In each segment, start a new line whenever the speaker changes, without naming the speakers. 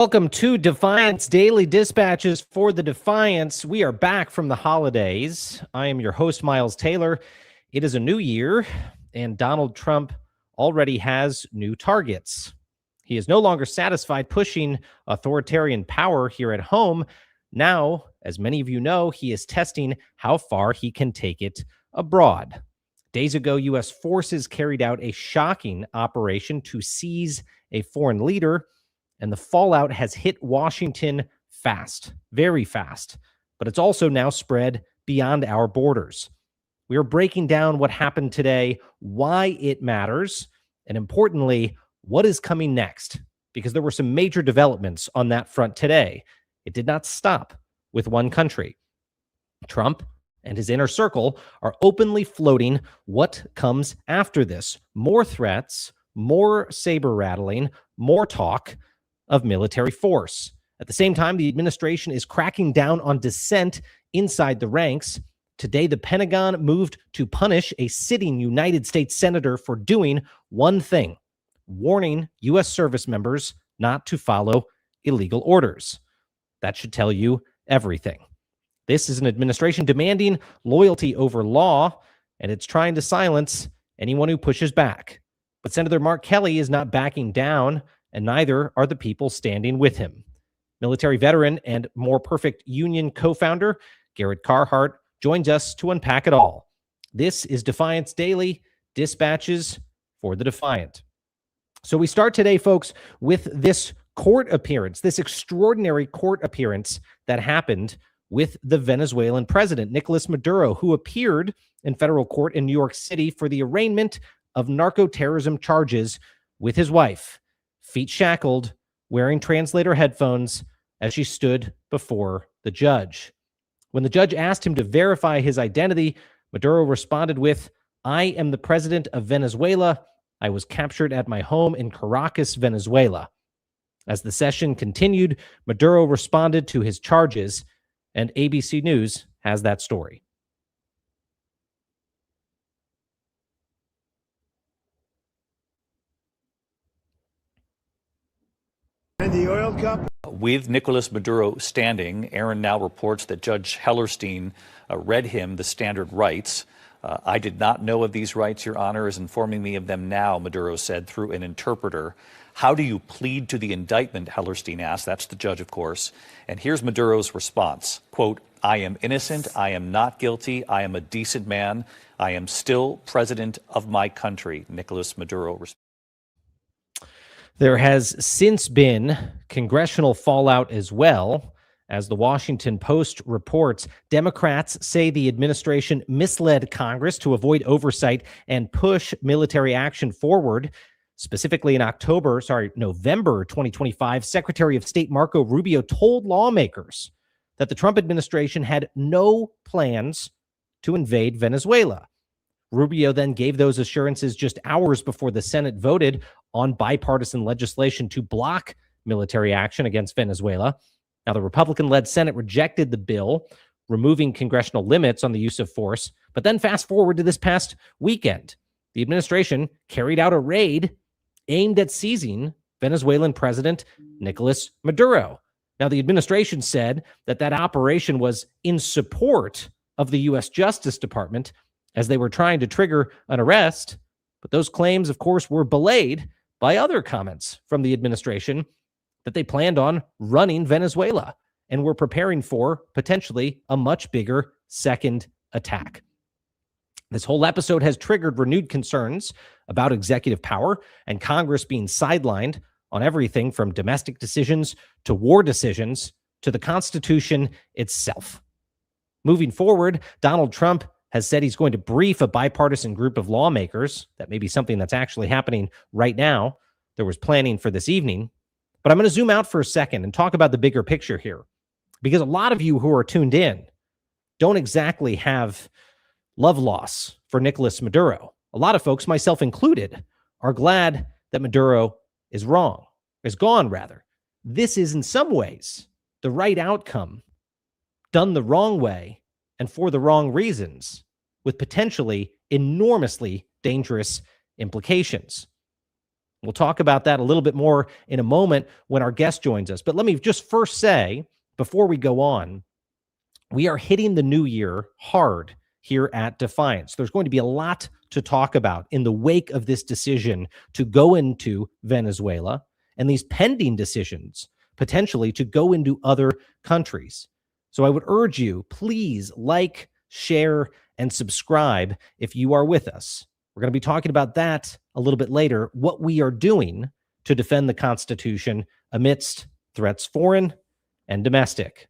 Welcome to Defiance Daily Dispatches for the Defiance. We are back from the holidays. I am your host, Miles Taylor. It is a new year, and Donald Trump already has new targets. He is no longer satisfied pushing authoritarian power here at home. Now, as many of you know, he is testing how far he can take it abroad. Days ago, U.S. forces carried out a shocking operation to seize a foreign leader, and the fallout has hit Washington fast, very fast, but it's also now spread beyond our borders. We are breaking down what happened today, why it matters, and importantly, what is coming next, because there were some major developments on that front today. It did not stop with one country. Trump and his inner circle are openly floating what comes after this. More threats, more saber rattling, more talk of military force. At the same time, the administration is cracking down on dissent inside the ranks. Today, the Pentagon moved to punish a sitting United States senator for doing one thing: warning U.S. service members not to follow illegal orders. That should tell you everything. This is an administration demanding loyalty over law, and it's trying to silence anyone who pushes back. But Senator Mark Kelly is not backing down, and neither are the people standing with him. Military veteran and More Perfect Union co-founder Garrett Carhart joins us to unpack it all. This is Defiance Daily, Dispatches for the Defiant. So we start today, folks, with this court appearance, this extraordinary court appearance that happened with the Venezuelan president, Nicolas Maduro, who appeared in federal court in New York City for the arraignment of narco-terrorism charges with his wife, feet shackled, wearing translator headphones as she stood before the judge. When the judge asked him to verify his identity, Maduro responded with, "I am the president of Venezuela. I was captured at my home in Caracas, Venezuela." As the session continued, Maduro responded to his charges, and ABC News has that story.
And the oil company.
With Nicolas Maduro standing, Aaron now reports that Judge Hellerstein read him the standard rights. "I did not know of these rights. Your Honor is informing me of them now," Maduro said through an interpreter. "How do you plead to the indictment?" Hellerstein asked. That's the judge, of course. And here's Maduro's response. Quote, "I am innocent. I am not guilty. I am a decent man. I am still president of my country," Nicolas Maduro responded.
There has since been congressional fallout as well. As the Washington Post reports, Democrats say the administration misled Congress to avoid oversight and push military action forward. Specifically in November 2025, Secretary of State Marco Rubio told lawmakers that the Trump administration had no plans to invade Venezuela. Rubio then gave those assurances just hours before the Senate voted on bipartisan legislation to block military action against Venezuela. Now, the Republican-led Senate rejected the bill, removing congressional limits on the use of force. But then fast forward to this past weekend, the administration carried out a raid aimed at seizing Venezuelan President Nicolas Maduro. Now, the administration said that operation was in support of the U.S. Justice Department as they were trying to trigger an arrest. But those claims, of course, were belayed by other comments from the administration that they planned on running Venezuela and were preparing for potentially a much bigger second attack. This whole episode has triggered renewed concerns about executive power and Congress being sidelined on everything from domestic decisions to war decisions to the Constitution itself. Moving forward, Donald Trump has said he's going to brief a bipartisan group of lawmakers. That may be something that's actually happening right now. There was planning for this evening. But I'm going to zoom out for a second and talk about the bigger picture here, because a lot of you who are tuned in don't exactly have love loss for Nicolas Maduro. A lot of folks, myself included, are glad that Maduro is gone. This is in some ways the right outcome, done the wrong way and for the wrong reasons, with potentially enormously dangerous implications. We'll talk about that a little bit more in a moment when our guest joins us. But let me just first say, before we go on, we are hitting the new year hard here at Defiance. There's going to be a lot to talk about in the wake of this decision to go into Venezuela and these pending decisions potentially to go into other countries. So I would urge you, please like, share, and subscribe if you are with us. We're going to be talking about that a little bit later, what we are doing to defend the Constitution amidst threats foreign and domestic.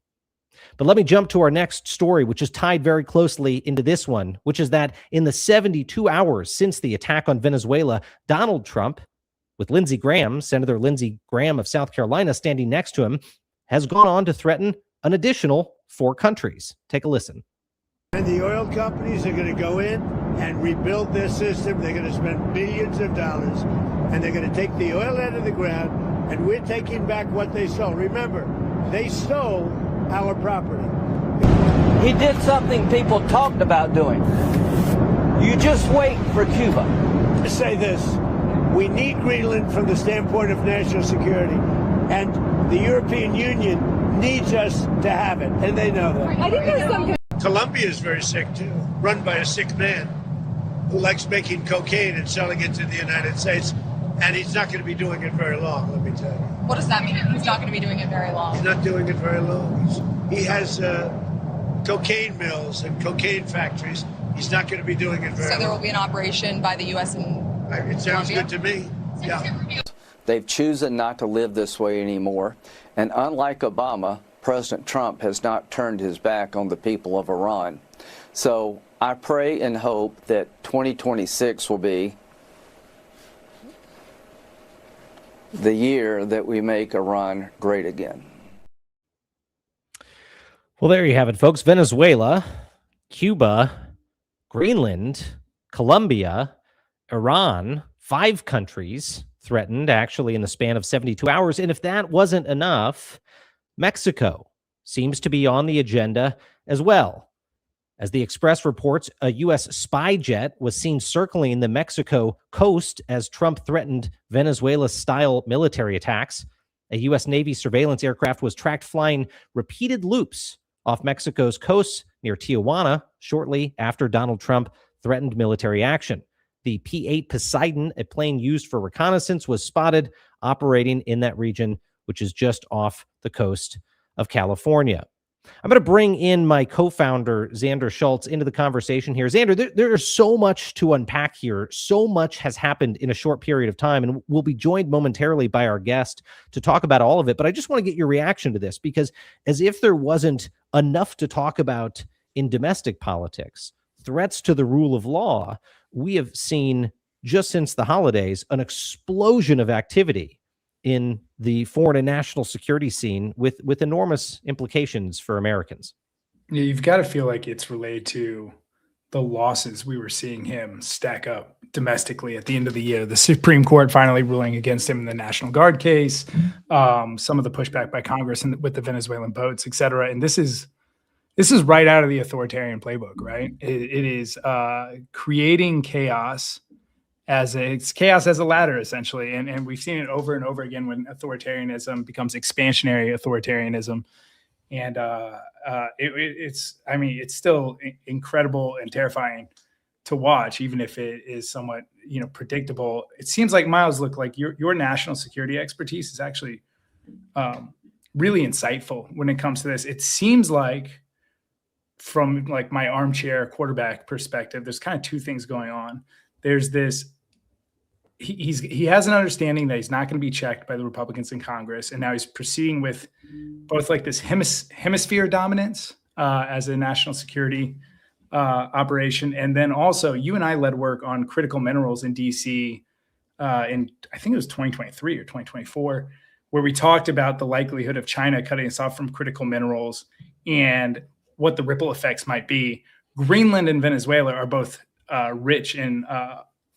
But let me jump to our next story, which is tied very closely into this one, which is that in the 72 hours since the attack on Venezuela, Donald Trump, with Lindsey Graham, Senator Lindsey Graham of South Carolina, standing next to him, has gone on to threaten an additional 4 countries. Take a listen.
And the oil companies are going to go in and rebuild their system. They're going to spend billions of dollars, and they're going to take the oil out of the ground, and we're taking back what they stole. Remember, they stole our property.
He did something people talked about doing. You just wait for Cuba.
I say this, we need Greenland from the standpoint of national security, and the European Union needs us to have it, and they know that.
I think there's some...
Colombia is very sick too, run by a sick man who likes making cocaine and selling it to the United States, and he's not going to be doing it very long, let me tell you.
What does that mean? He's not going to be doing it very long.
He's not doing it very long. He has cocaine mills and cocaine factories. He's not going to be doing it very long.
So there will be an operation by the U.S. and
it sounds
Colombia?
good to me. Yeah.
They've chosen not to live this way anymore. And unlike Obama, President Trump has not turned his back on the people of Iran. So I pray and hope that 2026 will be the year that we make Iran great again.
Well, there you have it, folks. Venezuela, Cuba, Greenland, Colombia, Iran, 5 countries threatened actually in the span of 72 hours. And if that wasn't enough, Mexico seems to be on the agenda as well. As the Express reports, a U.S. spy jet was seen circling the Mexico coast as Trump threatened Venezuela-style military attacks. A U.S. Navy surveillance aircraft was tracked flying repeated loops off Mexico's coast near Tijuana shortly after Donald Trump threatened military action. The P-8 Poseidon, a plane used for reconnaissance, was spotted operating in that region, which is just off the coast of California. I'm going to bring in my co-founder, Xander Schultz, into the conversation here. Xander, there's so much to unpack here. So much has happened in a short period of time, and we'll be joined momentarily by our guest to talk about all of it. But I just want to get your reaction to this, because as if there wasn't enough to talk about in domestic politics, threats to the rule of law, we have seen just since the holidays an explosion of activity in the foreign and national security scene with enormous implications for Americans.
Yeah, you've got to feel like it's related to the losses we were seeing him stack up domestically at the end of the year. The Supreme Court finally ruling against him in the National Guard case, some of the pushback by Congress and with the Venezuelan boats, et cetera. And this is right out of the authoritarian playbook, right? It is creating chaos. It's chaos as a ladder, essentially. And we've seen it over and over again when authoritarianism becomes expansionary authoritarianism. And it's still incredible and terrifying to watch, even if it is somewhat, predictable. It seems like, Miles, look, like your national security expertise is actually really insightful when it comes to this. It seems like, from like my armchair quarterback perspective, there's kind of 2 things going on. There's this, he has an understanding that he's not going to be checked by the Republicans in Congress. And now he's proceeding with both like this hemisphere dominance as a national security operation. And then also you and I led work on critical minerals in DC in, I think it was 2023 or 2024, where we talked about the likelihood of China cutting us off from critical minerals and what the ripple effects might be. Greenland and Venezuela are both rich in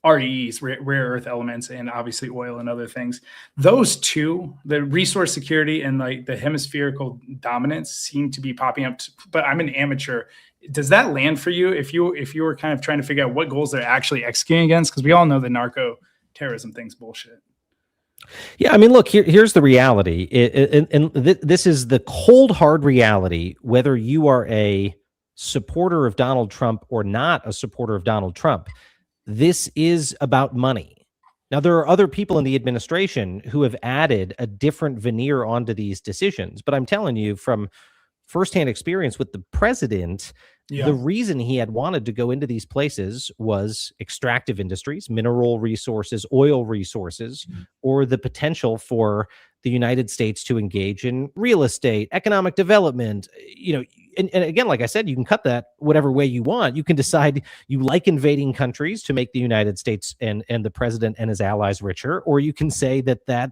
REEs, rare earth elements, and obviously oil and other things. Those 2, the resource security and like the hemispherical dominance, seem to be popping up. But I'm an amateur. Does that land for you if you were kind of trying to figure out what goals they're actually executing against? Because we all know the narco terrorism thing's bullshit.
Yeah, I mean, look, here's the reality. This is the cold, hard reality, whether you are a supporter of Donald Trump or not a supporter of Donald Trump. This is about money. Now, there are other people in the administration who have added a different veneer onto these decisions, but I'm telling you from firsthand experience with the president, the reason he had wanted to go into these places was extractive industries, mineral resources, oil resources, or the potential for the United States to engage in real estate, economic development. And again, like I said, you can cut that whatever way you want. You can decide you like invading countries to make the United States and the president and his allies richer, or you can say that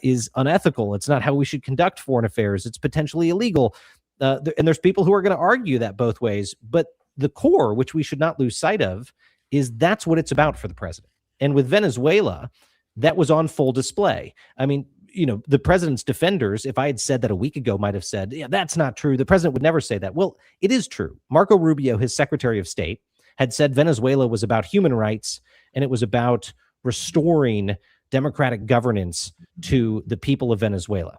is unethical. It's not how we should conduct foreign affairs. It's potentially illegal. And there's people who are going to argue that both ways. But the core, which we should not lose sight of, is that's what it's about for the president. And with Venezuela, that was on full display. I mean, the president's defenders, if I had said that a week ago, might have said, yeah, that's not true. The president would never say that. Well, it is true. Marco Rubio, his Secretary of State, had said Venezuela was about human rights and it was about restoring democratic governance to the people of Venezuela.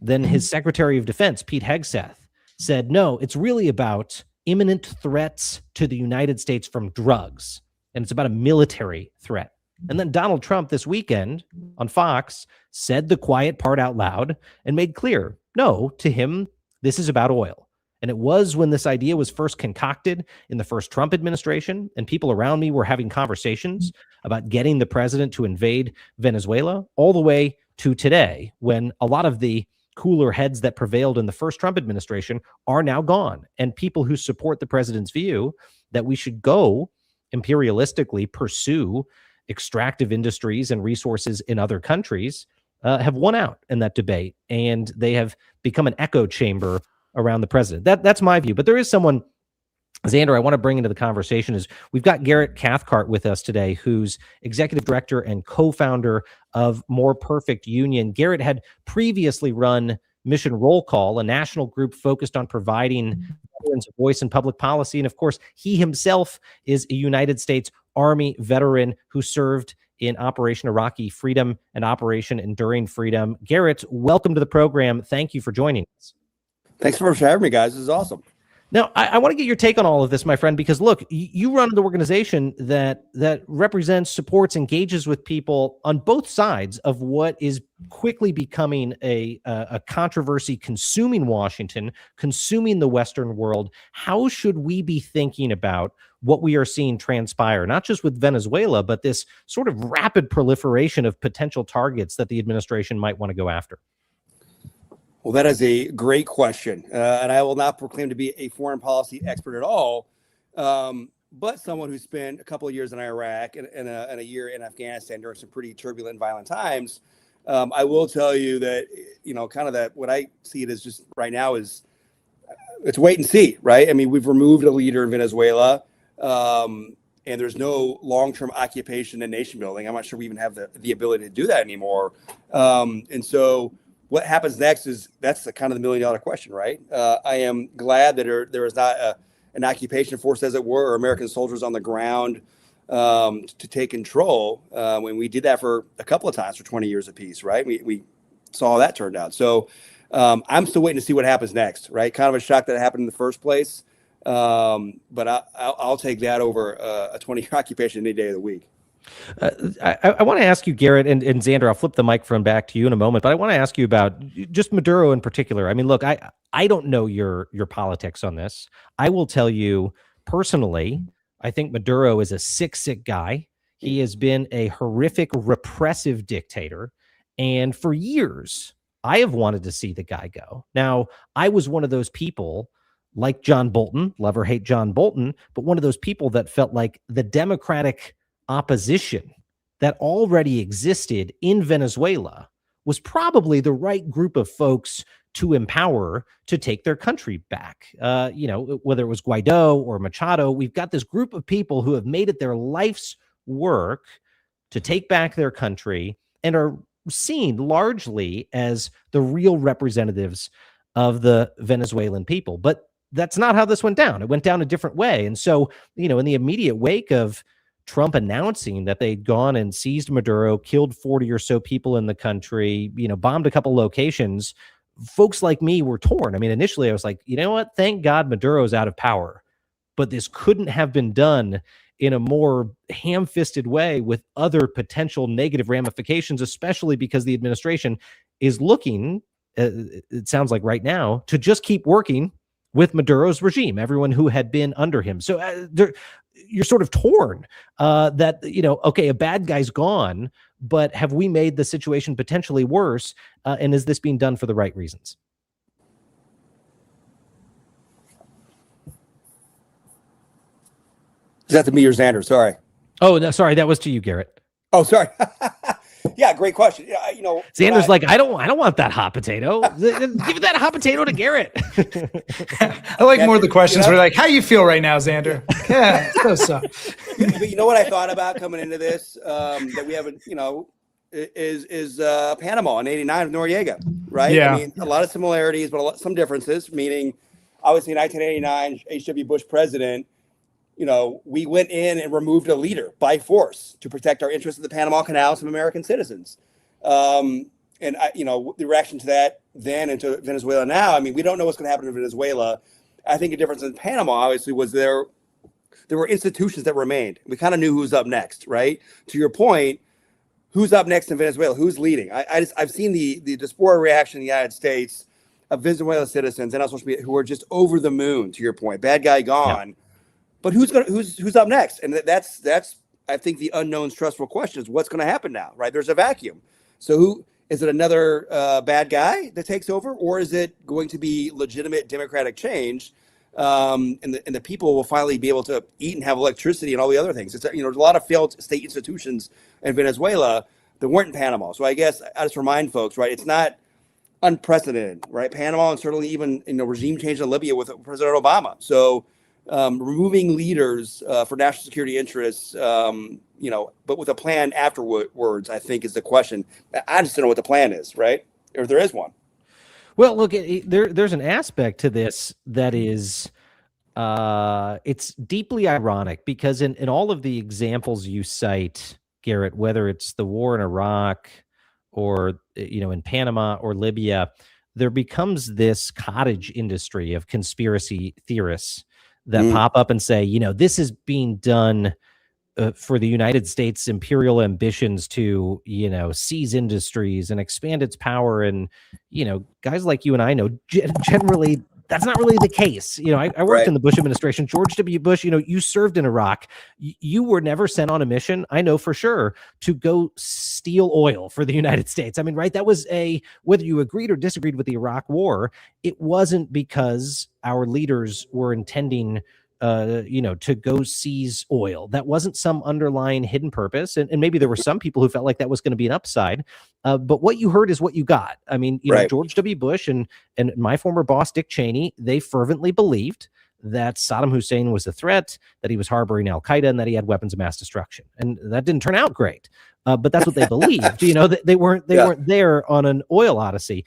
Then his Secretary of Defense, Pete Hegseth, said, no, it's really about imminent threats to the United States from drugs, and it's about a military threat. And then Donald Trump this weekend on Fox said the quiet part out loud and made clear, no, to him, this is about oil. And it was when this idea was first concocted in the first Trump administration, and people around me were having conversations about getting the president to invade Venezuela, all the way to today, when a lot of the cooler heads that prevailed in the first Trump administration are now gone. And people who support the president's view that we should go imperialistically pursue extractive industries and resources in other countries have won out in that debate. And they have become an echo chamber around the president. That's my view. But there is someone, Xander, I want to bring into the conversation is we've got Garrett Cathcart with us today, who's executive director and co-founder of More Perfect Union. Garrett had previously run Mission Roll Call, a national group focused on providing veterans a voice in public policy. And of course, he himself is a United States Army veteran who served in Operation Iraqi Freedom and Operation Enduring Freedom. Garrett, welcome to the program. Thank you for joining us.
Thanks for having me, guys. This is awesome.
Now, I want to get your take on all of this, my friend, because look, you run an organization that represents, supports, engages with people on both sides of what is quickly becoming a controversy consuming Washington, consuming the Western world. How should we be thinking about what we are seeing transpire, not just with Venezuela, but this sort of rapid proliferation of potential targets that the administration might want to go after?
Well, that is a great question. And I will not proclaim to be a foreign policy expert at all, but someone who spent a couple of years in Iraq and a year in Afghanistan during some pretty turbulent, violent times. I will tell you that, kind of that what I see it as just right now is it's wait and see, right? I mean, we've removed a leader in Venezuela, and there's no long-term occupation and nation building. I'm not sure we even have the ability to do that anymore. And so what happens next that's the kind of the $1 million question, right? I am glad that there is not an occupation force, as it were, or American soldiers on the ground to take control. When we did that for a couple of times for 20 years apiece, right? We saw how that turned out. So I'm still waiting to see what happens next, right? Kind of a shock that it happened in the first place. But I'll take that over a 20-year occupation any day of the week.
I want to ask you, Garrett, and Xander, I'll flip the microphone back to you in a moment, but I want to ask you about just Maduro in particular. I mean, look, I don't know your politics on this. I will tell you personally, I think Maduro is a sick guy. He has been a horrific, repressive dictator. And for years, I have wanted to see the guy go. Now, I was one of those people like John Bolton, love or hate John Bolton, but one of those people that felt like the Democratic opposition that already existed in Venezuela was probably the right group of folks to empower to take their country back. Whether it was Guaido or Machado, we've got this group of people who have made it their life's work to take back their country and are seen largely as the real representatives of the Venezuelan people. But that's not how this went down. It went down a different way. And so, in the immediate wake of Trump announcing that they'd gone and seized Maduro, killed 40 or so people in the country, bombed a couple locations, folks like me were torn. I mean, initially I was like, you know what? Thank God Maduro's out of power. But this couldn't have been done in a more ham-fisted way with other potential negative ramifications, especially because the administration is looking, it sounds like right now, to just keep working with Maduro's regime, everyone who had been under him. So you're sort of torn that, okay, a bad guy's gone, but have we made the situation potentially worse? And is this being done for the right reasons?
Is that to me or Xander? Sorry.
Oh, no, sorry. That was to you, Garrett.
Oh, sorry. Yeah, great question.
Xander's like, I don't want that hot potato. Give that hot potato to Garrett.
I like more of the questions where like, how you feel right now, Xander? Yeah, so.
But you know what I thought about coming into this that we haven't, is Panama in '89 with Noriega, right?
Yeah.
I mean, a lot of similarities, but some differences. Meaning, obviously, 1989, H.W. Bush president. We went in and removed a leader by force to protect our interests in the Panama Canal, some American citizens. And the reaction to that then and to Venezuela now, I mean, we don't know what's going to happen in Venezuela. I think a difference in Panama, obviously, was there were institutions that remained. We kind of knew who's up next, right? To your point, who's up next in Venezuela? Who's leading? I've seen the diaspora reaction in the United States of Venezuela citizens and on social media who are just over the moon, to your point. Bad guy gone. Yeah. But who's up next? And that's I think the unknown stressful question is what's going to happen now, right? There's a vacuum. So who is it? Another bad guy that takes over, or is it going to be legitimate democratic change? And the people will finally be able to eat and have electricity and all the other things. It's there's a lot of failed state institutions in Venezuela that weren't in Panama. So I guess I just remind folks, right? It's not unprecedented, right? Panama and certainly even regime change in Libya with President Obama. So. Removing leaders for national security interests, but with a plan afterwards, I think is the question. I just don't know what the plan is, right? Or if there is one.
Well, look, there's an aspect to this that is, it's deeply ironic because in all of the examples you cite, Garrett, whether it's the war in Iraq or, in Panama or Libya, there becomes this cottage industry of conspiracy theorists that pop up and say, this is being done for the United States imperial ambitions to, seize industries and expand its power. And, guys like you and I know generally that's not really the case. I worked in the Bush administration. George W. Bush, you served in Iraq. You were never sent on a mission, I know for sure, to go steal oil for the United States. I mean, right? That was whether you agreed or disagreed with the Iraq war, it wasn't because our leaders were intending to go seize oil. That wasn't some underlying hidden purpose. And maybe there were some people who felt like that was going to be an upside. But what you heard is what you got. I mean, George W. Bush and my former boss, Dick Cheney, they fervently believed that Saddam Hussein was a threat, that he was harboring al-Qaeda, and that he had weapons of mass destruction. And that didn't turn out great. But that's what they believed. They weren't there on an oil odyssey.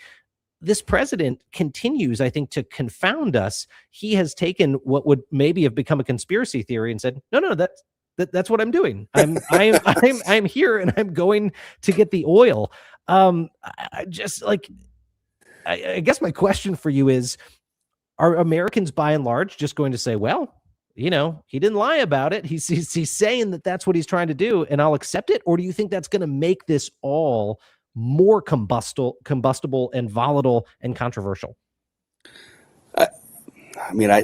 This president continues, I think, to confound us. He has taken what would maybe have become a conspiracy theory and said, no, that's what I'm doing. I'm here and I'm going to get the oil. I guess my question for you is, are Americans by and large just going to say, well, he didn't lie about it. He's saying that that's what he's trying to do, and I'll accept it? Or do you think that's going to make this all more combustible and volatile and controversial?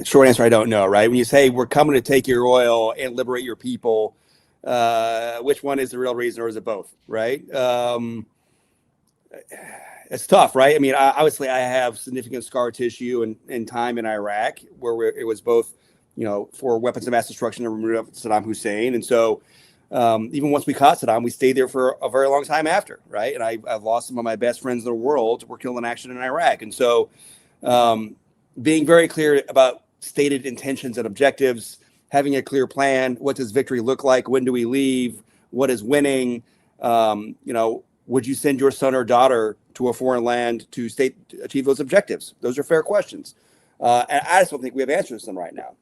Short answer, I don't know, right? When you say we're coming to take your oil and liberate your people, which one is the real reason, or is it both, right? It's tough, right? I mean, obviously I have significant scar tissue and time in Iraq where it was both, for weapons of mass destruction and removal of Saddam Hussein. And so even once we caught Saddam, we stayed there for a very long time after, right? And I've lost some of my best friends in the world were killed in action in Iraq. And so being very clear about stated intentions and objectives, having a clear plan, what does victory look like? When do we leave? What is winning? Would you send your son or daughter to a foreign land to achieve those objectives? Those are fair questions. And I just don't think we have answers to them right now.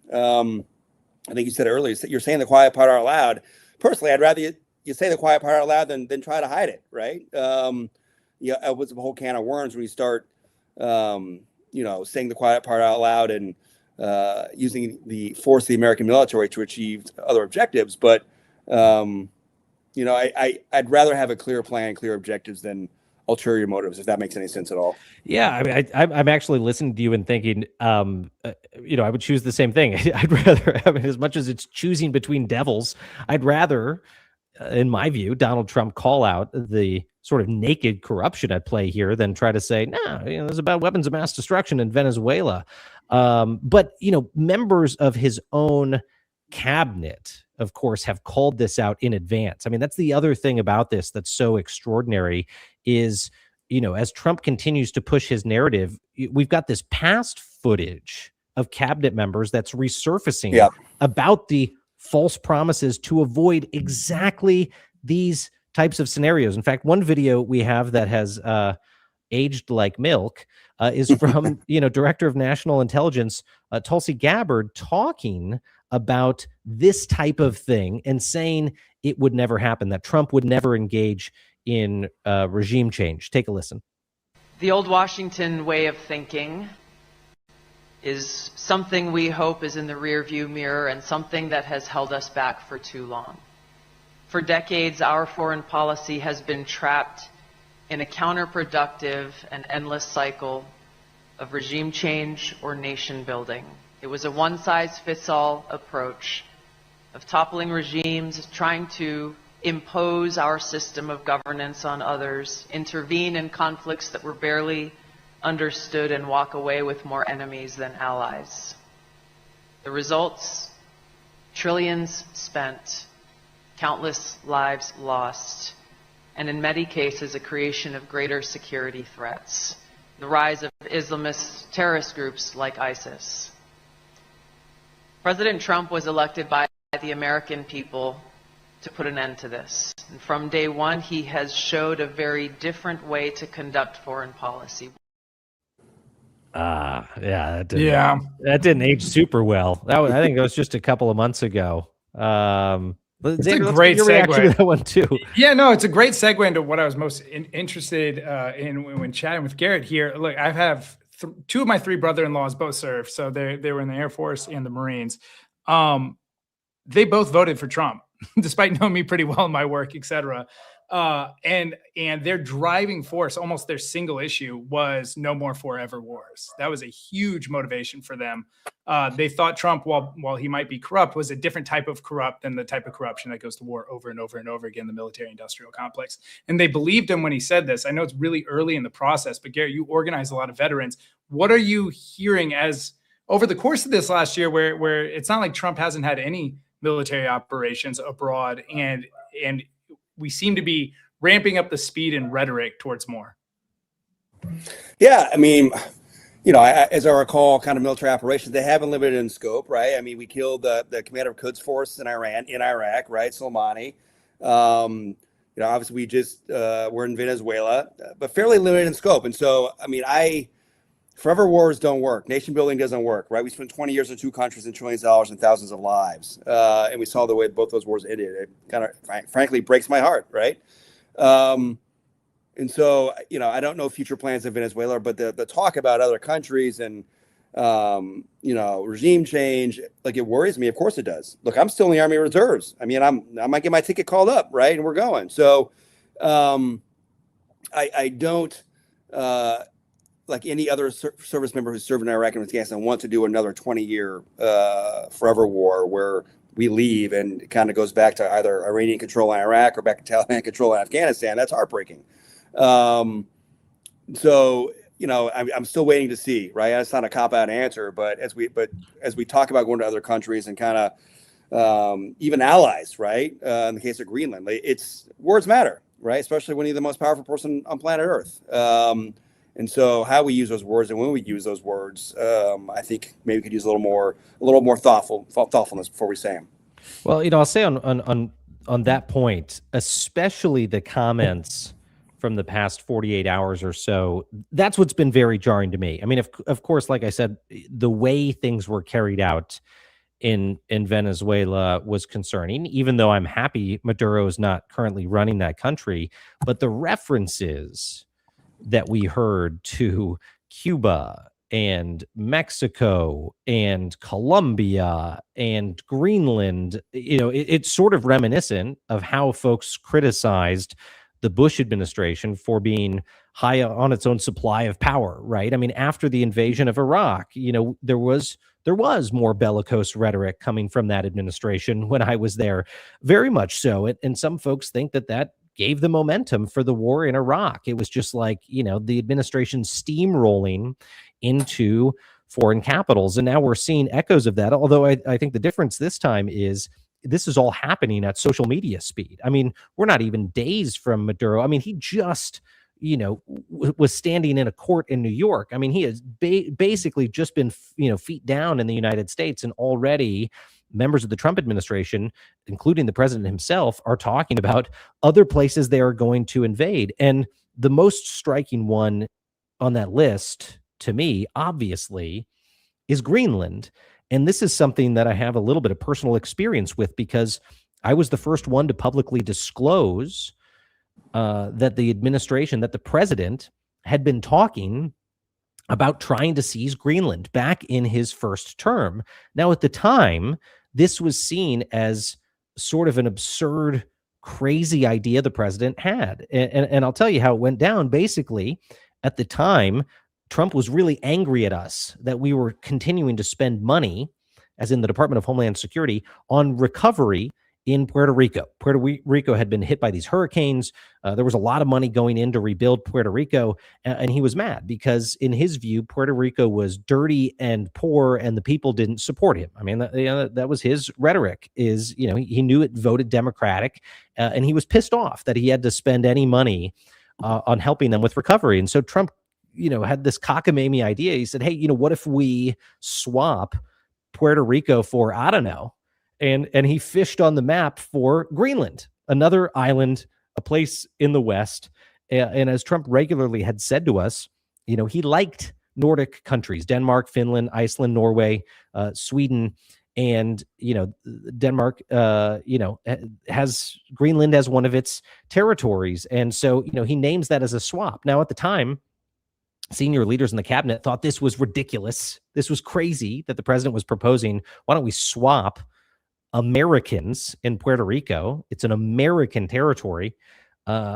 I think you said earlier, you're saying the quiet part out loud. personally, I'd rather you say the quiet part out loud than try to hide it, right? It was a whole can of worms when you start, saying the quiet part out loud and using the force of the American military to achieve other objectives. But, I'd rather have a clear plan, clear objectives than ulterior motives, if that makes any sense at all.
Yeah, I mean, I'm actually listening to you and thinking, I would choose the same thing. I'd rather, as much as it's choosing between devils, I'd rather, in my view, Donald Trump call out the sort of naked corruption at play here than try to say, there's about weapons of mass destruction in Venezuela. But, members of his own cabinet, of course, have called this out in advance. I mean, that's the other thing about this that's so extraordinary is, as Trump continues to push his narrative, we've got this past footage of cabinet members that's resurfacing about the false promises to avoid exactly these types of scenarios. In fact, one video we have that has aged like milk is from, Director of National Intelligence, Tulsi Gabbard, talking about this type of thing and saying it would never happen, that Trump would never engage in regime change. Take a listen.
The old Washington way of thinking is something we hope is in the rearview mirror and something that has held us back for too long. For decades, our foreign policy has been trapped in a counterproductive and endless cycle of regime change or nation building. It was a one-size-fits-all approach of toppling regimes, trying to impose our system of governance on others, intervene in conflicts that were barely understood, and walk away with more enemies than allies. The results: trillions spent, countless lives lost, and in many cases, a creation of greater security threats. The rise of Islamist terrorist groups like ISIS. President Trump was elected by the American people to put an end to this. And from day one, he has showed a very different way to conduct foreign policy.
That didn't age super well. I think that was just a couple of months ago.
It's a great segue.
To that one too.
Yeah, no, it's a great segue into what I was most interested in when chatting with Garrett here. Look, I have two of my three brother-in-laws both served, so they were in the Air Force and the Marines. They both voted for Trump, despite knowing me pretty well in my work, et cetera. And their driving force, almost their single issue, was no more forever wars. That was a huge motivation for them. They thought Trump, while he might be corrupt, was a different type of corrupt than the type of corruption that goes to war over and over and over again, the military-industrial complex. And they believed him when he said this. I know it's really early in the process, but Garrett, you organize a lot of veterans. What are you hearing as over the course of this last year, where it's not like Trump hasn't had any military operations abroad, and we seem to be ramping up the speed and rhetoric towards more?
Yeah, I mean, as I recall, kind of military operations, they have been limited in scope, right? I mean, we killed the commander of Quds Force in Iraq, right? Soleimani. Obviously we just we're in Venezuela, but fairly limited in scope. And so, I mean, forever wars don't work. Nation building doesn't work, right? We spent 20 years in two countries and trillions of dollars and thousands of lives. And we saw the way both those wars ended. It kind of, frankly, breaks my heart, right? And so, I don't know future plans in Venezuela, but the talk about other countries and, regime change, like, it worries me. Of course it does. Look, I'm still in the Army Reserves. I mean, I might get my ticket called up, right? And we're going. So I don't, like any other service member who's served in Iraq and Afghanistan, want to do another 20-year forever war where we leave and it kind of goes back to either Iranian control in Iraq or back to Taliban control in Afghanistan. That's heartbreaking. So, I'm still waiting to see, right? That's not a cop-out answer, but as we talk about going to other countries and kind of even allies, right? In the case of Greenland, words matter, right? Especially when you're the most powerful person on planet Earth. And so how we use those words and when we use those words, I think maybe we could use a little more thoughtfulness before we say them.
Well, I'll say on that point, especially the comments from the past 48 hours or so, that's what's been very jarring to me. I mean, of course, like I said, the way things were carried out in Venezuela was concerning, even though I'm happy Maduro is not currently running that country. But the references that we heard to Cuba and Mexico and Colombia and Greenland, it's sort of reminiscent of how folks criticized the Bush administration for being high on its own supply of power, right? I mean, after the invasion of Iraq, there was more bellicose rhetoric coming from that administration when I was there, very much so. And some folks think that gave the momentum for the war in Iraq. It was just like, the administration steamrolling into foreign capitals. And now we're seeing echoes of that. Although I think the difference this time is this is all happening at social media speed. I mean, we're not even days from Maduro. I mean, he just, was standing in a court in New York. I mean, he has basically just been, feet down in the United States, and already members of the Trump administration, including the president himself, are talking about other places they are going to invade. And the most striking one on that list, to me, obviously, is Greenland. And this is something that I have a little bit of personal experience with, because I was the first one to publicly disclose that the president had been talking about trying to seize Greenland back in his first term. Now, at the time, this was seen as sort of an absurd, crazy idea the president had. And I'll tell you how it went down. Basically, at the time, Trump was really angry at us that we were continuing to spend money, as in the Department of Homeland Security, on recovery in Puerto Rico. Puerto Rico had been hit by these hurricanes. There was a lot of money going in to rebuild Puerto Rico. And he was mad because, in his view, Puerto Rico was dirty and poor and the people didn't support him. I mean, that was his rhetoric, is, he knew it voted Democratic, and he was pissed off that he had to spend any money on helping them with recovery. And so Trump, had this cockamamie idea. He said, hey, what if we swap Puerto Rico for, I don't know, and he fished on the map for Greenland, another island, a place in the West. And as Trump regularly had said to us, he liked Nordic countries, Denmark, Finland, Iceland, Norway, Sweden. And, Denmark, has Greenland as one of its territories. And so, he names that as a swap. Now, at the time, senior leaders in the cabinet thought this was ridiculous. This was crazy that the president was proposing, why don't we swap Americans in Puerto Rico? It's an American territory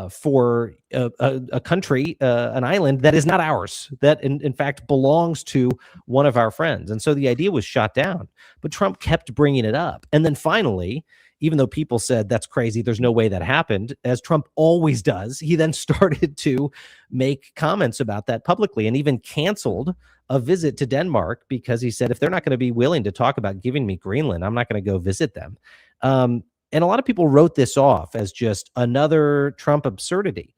for a country, an island that is not ours, that in fact belongs to one of our friends. And so the idea was shot down, but Trump kept bringing it up. And then finally, even though people said that's crazy, there's no way that happened, as Trump always does, he then started to make comments about that publicly, and even canceled a visit to Denmark because he said, if they're not going to be willing to talk about giving me Greenland, I'm not going to go visit them. And a lot of people wrote this off as just another Trump absurdity.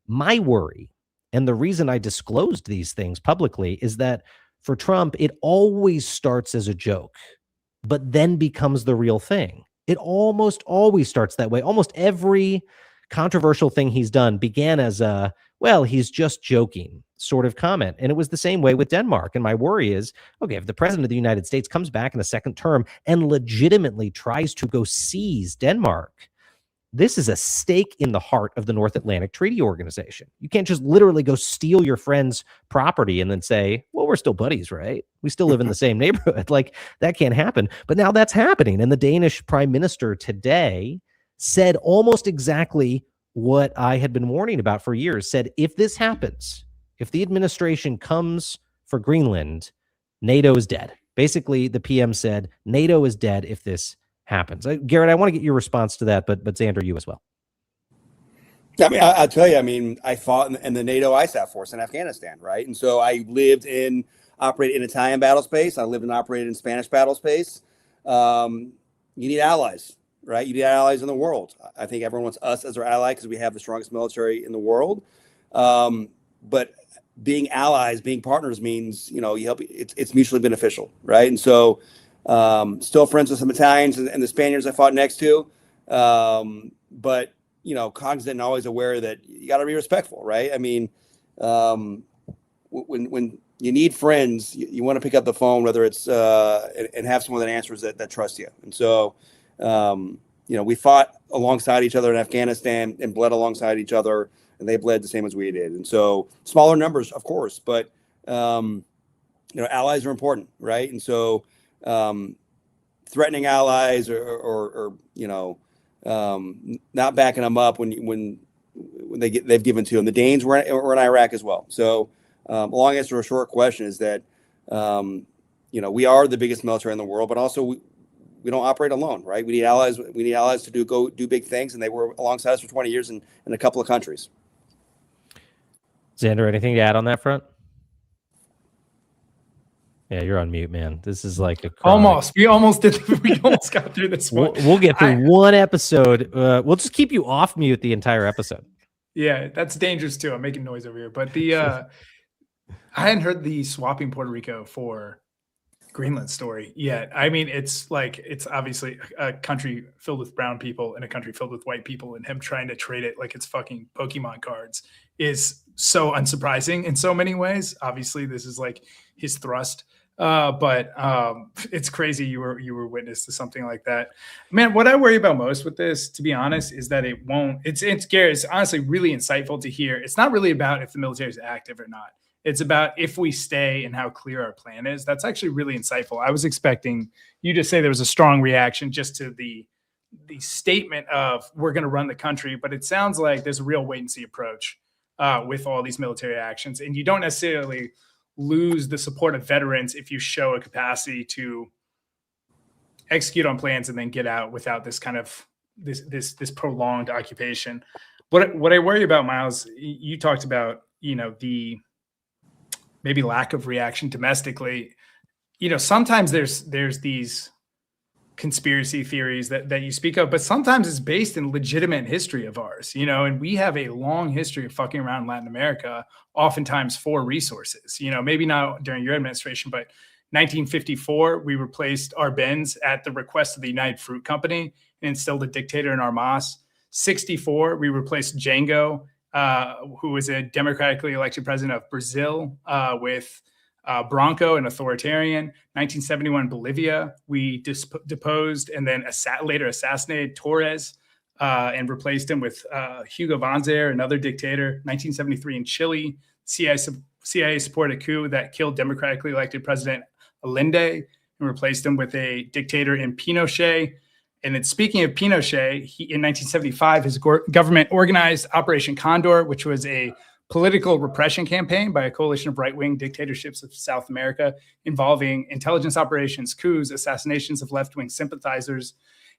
My worry, and the reason I disclosed these things publicly, is that for Trump, it always starts as a joke, but then becomes the real thing. It almost always starts that way. Almost every controversial thing he's done began as a, well, he's just joking sort of comment. And it was the same way with Denmark. And my worry is, okay, if the president of the United States comes back in a second term and legitimately tries to go seize Denmark, this is a stake in the heart of the North Atlantic Treaty Organization. You can't just literally go steal your friend's property and then say, well, we're still buddies, right? We still live in the same neighborhood. Like, that can't happen. But now that's happening. And the Danish prime minister today said almost exactly what I had been warning about for years, said, if this happens, if the administration comes for Greenland, NATO is dead. Basically, the PM said, NATO is dead if this happens. Garrett, I want to get your response to that, but Xander, you as well.
I mean, I'll tell you, I fought in the NATO ISAF force in Afghanistan, right? And so I operated in Italian battle space. I lived and operated in Spanish battle space. You need allies, right? You need allies in the world. I think everyone wants us as our ally because we have the strongest military in the world. But being allies, being partners means, you help. It's mutually beneficial, right? And so still friends with some Italians and the Spaniards I fought next to. But, cognizant and always aware that you got to be respectful, right? I mean, when you need friends. You want to pick up the phone, whether it's and have someone that answers that trusts you. And so, we fought alongside each other in Afghanistan and bled alongside each other, and they bled the same as we did. And so, smaller numbers, of course, but allies are important, right? And so, threatening allies or not backing them up when they've given to them. The Danes were in Iraq as well. So, a long answer to a short question is that we are the biggest military in the world, but also we don't operate alone, right? We need allies. We need allies to go do big things, and they were alongside us for 20 years in a couple of countries.
Xander, anything to add on that front? Yeah, you're on mute, man. This is like a chronic.
We almost got through this one.
We'll get through one episode. We'll just keep you off mute the entire episode.
Yeah, that's dangerous too. I'm making noise over here, but I hadn't heard the swapping Puerto Rico for Greenland story yet. I mean, it's obviously a country filled with brown people and a country filled with white people, and him trying to trade it like it's fucking Pokemon cards is so unsurprising in so many ways. Obviously, this is like his thrust. But it's crazy you were witness to something like that. Man, what I worry about most with this, to be honest, is that it's scary. It's honestly really insightful to hear. It's not really about if the military is active or not. It's about if we stay and how clear our plan is. That's actually really insightful. I was expecting you to say there was a strong reaction just to the statement of we're going to run the country, but it sounds like there's a real wait and see approach with all these military actions. And you don't necessarily lose the support of veterans if you show a capacity to execute on plans and then get out without this kind of this prolonged occupation. What I worry about, Miles, you talked about, the maybe lack of reaction domestically. Sometimes there's these conspiracy theories that you speak of, but sometimes it's based in legitimate history of ours, and we have a long history of fucking around Latin America, oftentimes for resources, maybe not during your administration, but 1954, we replaced Arbenz at the request of the United Fruit Company and instilled a dictator in Armas. 64, we replaced Jango, who was a democratically elected president of Brazil, with Branco, an authoritarian. 1971, Bolivia, we deposed and then later assassinated Torres and replaced him with Hugo Banzer, another dictator. 1973 in Chile, CIA supported a coup that killed democratically elected President Allende and replaced him with a dictator in Pinochet. And then speaking of Pinochet, in 1975, his government organized Operation Condor, which was a political repression campaign by a coalition of right-wing dictatorships of South America involving intelligence operations, coups, assassinations of left-wing sympathizers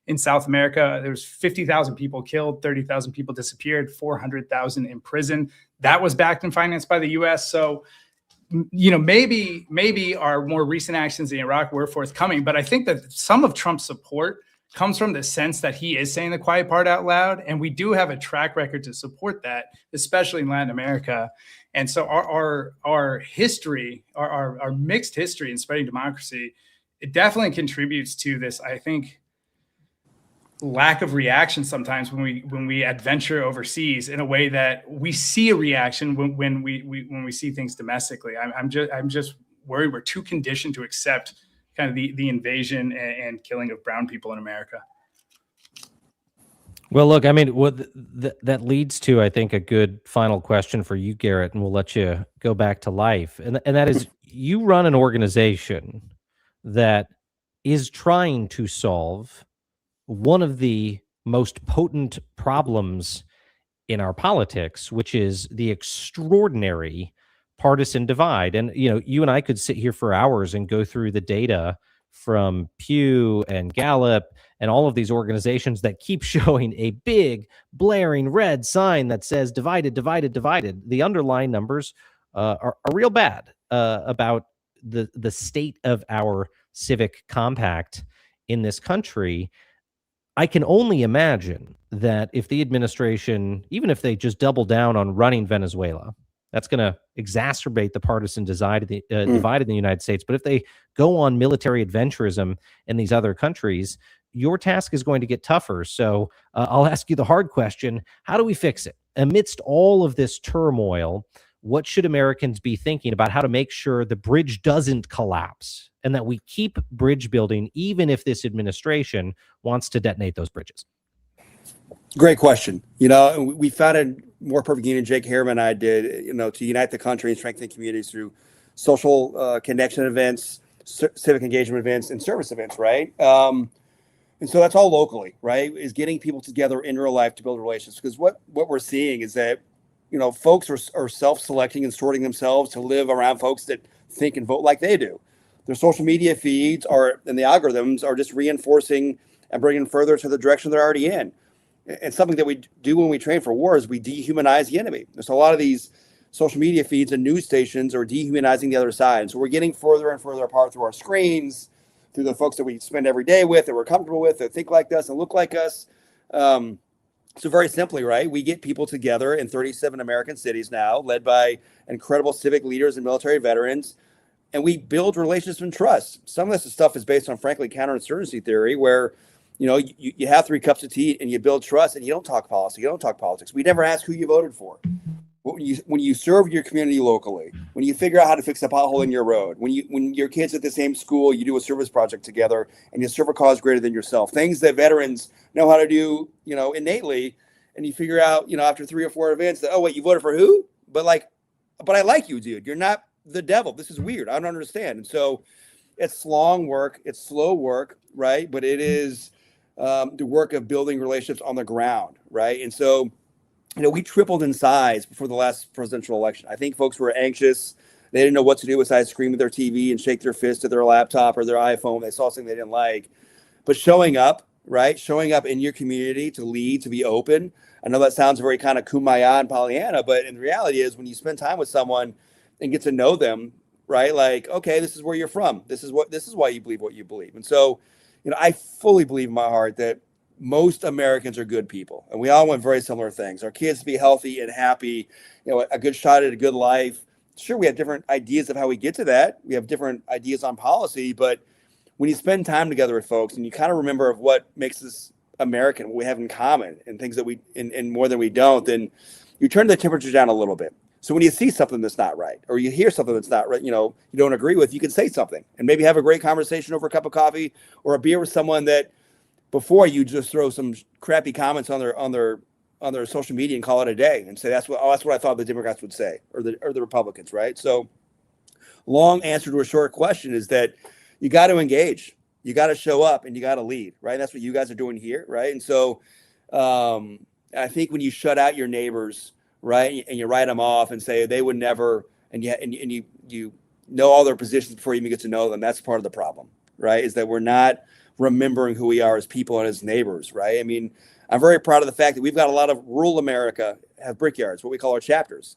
in South America. There was 50,000 people killed, 30,000 people disappeared, 400,000 in prison. That was backed and financed by the U.S. So, maybe our more recent actions in Iraq were forthcoming, but I think that some of Trump's support comes from the sense that he is saying the quiet part out loud. And we do have a track record to support that, especially in Latin America. And so our history, our mixed history in spreading democracy, it definitely contributes to this, I think, lack of reaction sometimes when we adventure overseas in a way that we see a reaction when we see things domestically. I'm just worried we're too conditioned to accept kind of the invasion and killing of brown people in America.
Well, look, I mean, that leads to, I think, a good final question for you, Garrett, and we'll let you go back to life. And that is, you run an organization that is trying to solve one of the most potent problems in our politics, which is the extraordinary partisan divide. And, you and I could sit here for hours and go through the data from Pew and Gallup and all of these organizations that keep showing a big blaring red sign that says divided, divided, divided. The underlying numbers are real bad about the state of our civic compact in this country. I can only imagine that if the administration, even if they just double down on running Venezuela, that's going to exacerbate the partisan divide in the United States. But if they go on military adventurism in these other countries, your task is going to get tougher. So I'll ask you the hard question. How do we fix it? Amidst all of this turmoil, what should Americans be thinking about how to make sure the bridge doesn't collapse and that we keep bridge building, even if this administration wants to detonate those bridges?
Great question. You know, we founded More Perfect Union, Jake Harriman and I did, you know, to unite the country and strengthen communities through social connection events, civic engagement events, and service events, right? And so that's all locally, right? Is getting people together in real life to build relationships. Because what we're seeing is that, you know, folks are self-selecting and sorting themselves to live around folks that think and vote like they do. Their social media feeds and the algorithms are just reinforcing and bringing further to the direction they're already in. And something that we do when we train for war is we dehumanize the enemy. There's a lot of these social media feeds and news stations are dehumanizing the other side. And so we're getting further and further apart through our screens, through the folks that we spend every day with, that we're comfortable with, that think like us and look like us. So very simply, right, we get people together in 37 American cities now, led by incredible civic leaders and military veterans, and we build relationships and trust. Some of this stuff is based on, frankly, counterinsurgency theory, where you know, you have 3 cups of tea and you build trust and you don't talk policy, you don't talk politics. We never ask who you voted for. When you serve your community locally, when you figure out how to fix a pothole in your road, when your kids at the same school, you do a service project together and you serve a cause greater than yourself, things that veterans know how to do, you know, innately, and you figure out, you know, after 3 or 4 events that, oh, wait, you voted for who? But I like you, dude. You're not the devil. This is weird. I don't understand. And so it's long work. It's slow work, right? But it is the work of building relationships on the ground, right? And so, you know, we tripled in size before the last presidential election. I think folks were anxious. They didn't know what to do besides scream at their TV and shake their fist at their laptop or their iPhone. They saw something they didn't like. But showing up, right? Showing up in your community to lead, to be open. I know that sounds very kind of kumbaya and Pollyanna, but in reality is when you spend time with someone and get to know them, right? Like, okay, this is where you're from. This is why you believe what you believe. And so, you know, I fully believe in my heart that most Americans are good people, and we all want very similar things. Our kids to be healthy and happy, you know, a good shot at a good life. Sure, we have different ideas of how we get to that. We have different ideas on policy, but when you spend time together with folks and you kind of remember of what makes us American, what we have in common, and things that we, and more than we don't, then you turn the temperature down a little bit. So when you see something that's not right, or you hear something that's not right, you know, you don't agree with, you can say something and maybe have a great conversation over a cup of coffee or a beer with someone that before you just throw some crappy comments on their social media and call it a day and say, that's what I thought the Democrats would say, or the Republicans, right? So long answer to a short question is that you got to engage, you got to show up, and you got to lead, right? That's what you guys are doing here, right? And so I think when you shut out your neighbors, right, and you write them off and say they would never, and you know all their positions before you even get to know them, that's part of the problem, right? Is that we're not remembering who we are as people and as neighbors, right? I mean, I'm very proud of the fact that we've got a lot of rural America have brickyards, what we call our chapters,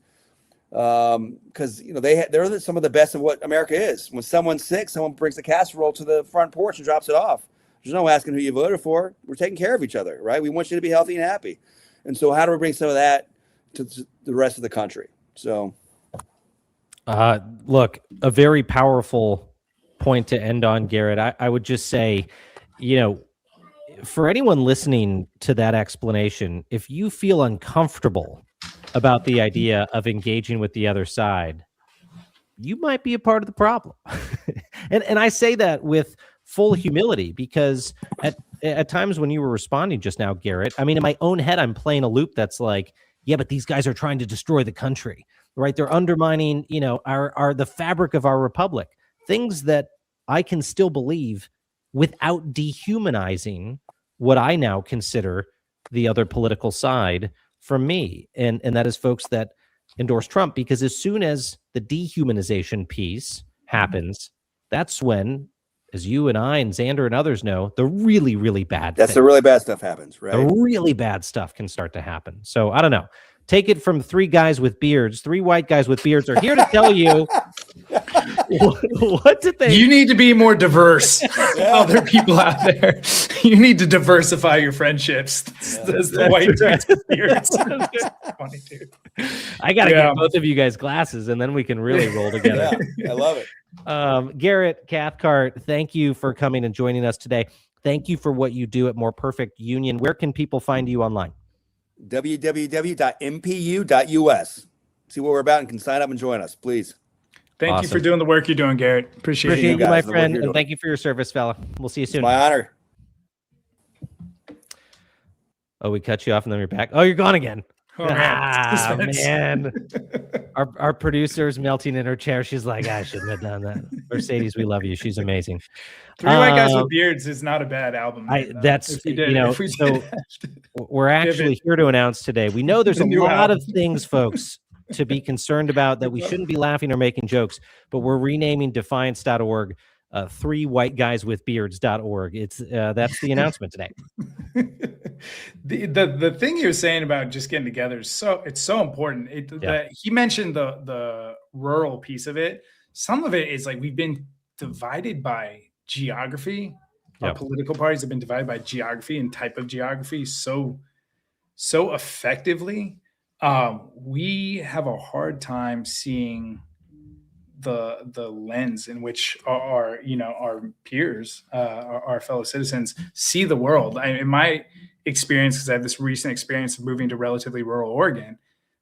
because you know they're some of the best of what America is. When someone's sick, someone brings the casserole to the front porch and drops it off. There's no asking who you voted for. We're taking care of each other, right? We want you to be healthy and happy. And so how do we bring some of that to the rest of the country? So
look, a very powerful point to end on, Garrett. I would just say, you know, for anyone listening to that explanation, if you feel uncomfortable about the idea of engaging with the other side, you might be a part of the problem. and I say that with full humility, because at times when you were responding just now, Garrett, I mean, in my own head, I'm playing a loop that's like, yeah, but these guys are trying to destroy the country, right? They're undermining, you know, the fabric of our republic, things that I can still believe without dehumanizing what I now consider the other political side from me. And that is folks that endorse Trump, because as soon as the dehumanization piece happens, that's when, as you and I and Xander and others know, the really, really bad
the really bad stuff happens, right?
The really bad stuff can start to happen. So I don't know. Take it from 3 guys with beards. 3 white guys with beards are here to tell you what to think.
You need to be more diverse. Other people out there. You need to diversify your friendships. That's the white dudes with beards. Funny, dude.
I got to get both of you guys glasses, and then we can really roll together.
Yeah, I love it.
Garrett Cathcart, thank you for coming and joining us today. Thank you for what you do at More Perfect Union. Where can people find you online?
www.mpu.us. see what we're about and can sign up and join us, please.
Thank you for doing the work you're doing, Garrett. Appreciate
you,
guys,
my
the work
friend,
you're
and
doing.
thank you for your service, fella. We'll see you soon.
My honor.
Oh, we cut you off and then you're back. Oh, you're gone again.
Oh, man. Suspense.
Man. Our producer's melting in her chair. She's like, I shouldn't have done that. Mercedes, we love you. She's amazing.
Three White Guys with Beards is not a bad album.
That's, so we're actually here to announce today. We know there's a lot of things, folks, to be concerned about that we shouldn't be laughing or making jokes, but we're renaming defiance.org 3whiteguyswithbeards.org. It's that's the announcement today.
The thing you're saying about just getting together is it's so important. He mentioned the rural piece of it. Some of it is like we've been divided by geography. Our political parties have been divided by geography and type of geography so effectively. We have a hard time seeing the lens in which our peers, our fellow citizens see the world. In my experience, because I have this recent experience of moving to relatively rural Oregon,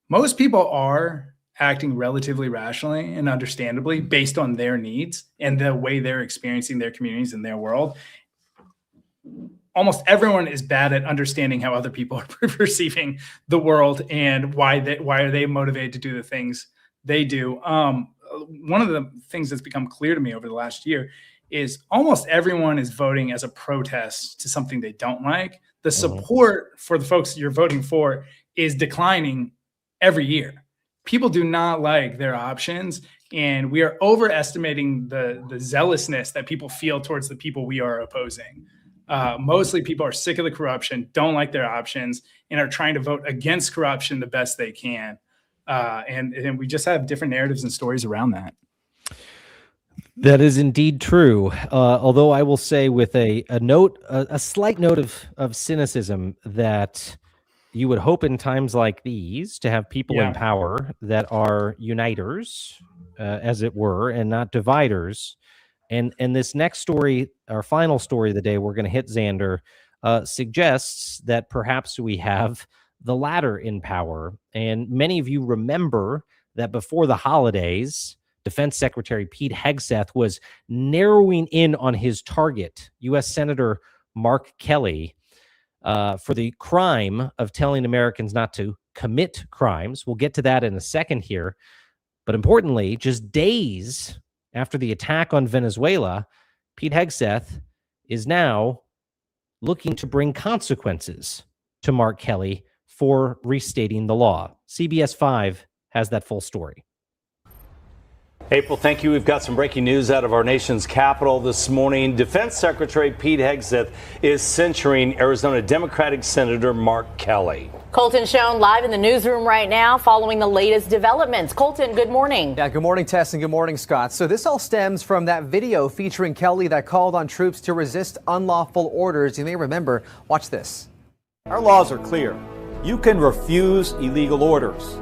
most people are acting relatively rationally and understandably based on their needs and the way they're experiencing their communities and their world. Almost everyone is bad at understanding how other people are perceiving the world and why are they motivated to do the things they do. One of the things that's become clear to me over the last year is almost everyone is voting as a protest to something they don't like. The support for the folks you're voting for is declining every year. People do not like their options, and we are overestimating the zealousness that people feel towards the people we are opposing. Mostly people are sick of the corruption, don't like their options, and are trying to vote against corruption the best they can. And we just have different narratives and stories around that.
That is indeed true. Although I will say with a slight note of cynicism that you would hope in times like these to have people in power that are uniters, as it were, and not dividers. And this next story, our final story of the day, we're going to hit Xander, suggests that perhaps we have the latter in power. And many of you remember that before the holidays, Defense Secretary Pete Hegseth was narrowing in on his target, U.S. Senator Mark Kelly, for the crime of telling Americans not to commit crimes. We'll get to that in a second here. But importantly, just days after the attack on Venezuela, Pete Hegseth is now looking to bring consequences to Mark Kelly for restating the law. CBS 5 has that full story.
April, thank you. We've got some breaking news out of our nation's capital this morning. Defense Secretary Pete Hegseth is censuring Arizona Democratic Senator Mark Kelly.
Colton Schoen live in the newsroom right now following the latest developments. Colton, good morning.
Yeah, good morning, Tess, and good morning, Scott. So this all stems from that video featuring Kelly that called on troops to resist unlawful orders. You may remember. Watch this.
Our laws are clear. You can refuse illegal orders.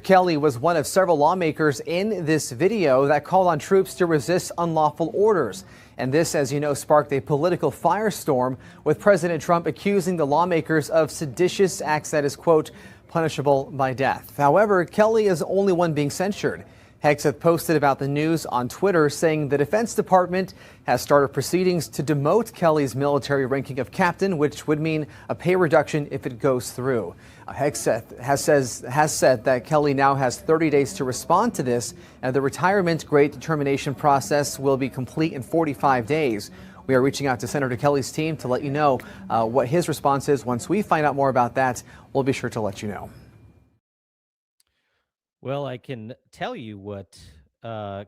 Kelly was one of several lawmakers in this video that called on troops to resist unlawful orders. And this, as you know, sparked a political firestorm, with President Trump accusing the lawmakers of seditious acts that is, quote, punishable by death. However, Kelly is the only one being censured. Hegseth posted about the news on Twitter, saying the Defense Department has started proceedings to demote Kelly's military ranking of captain, which would mean a pay reduction if it goes through. Hegseth has said that Kelly now has 30 days to respond to this, and the retirement grade determination process will be complete in 45 days. We are reaching out to Senator Kelly's team to let you know what his response is. Once we find out more about that, we'll be sure to let you know.
Well, I can tell you what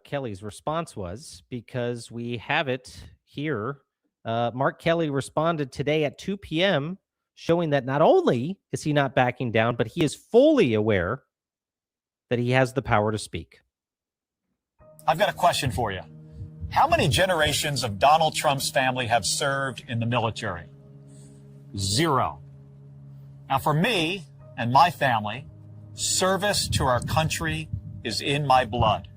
Kelly's response was because we have it here. Mark Kelly responded today at 2 p.m., showing that not only is he not backing down, but he is fully aware that he has the power to speak.
I've got a question for you. How many generations of Donald Trump's family have served in the military? 0. Now, for me and my family, service to our country is in my blood.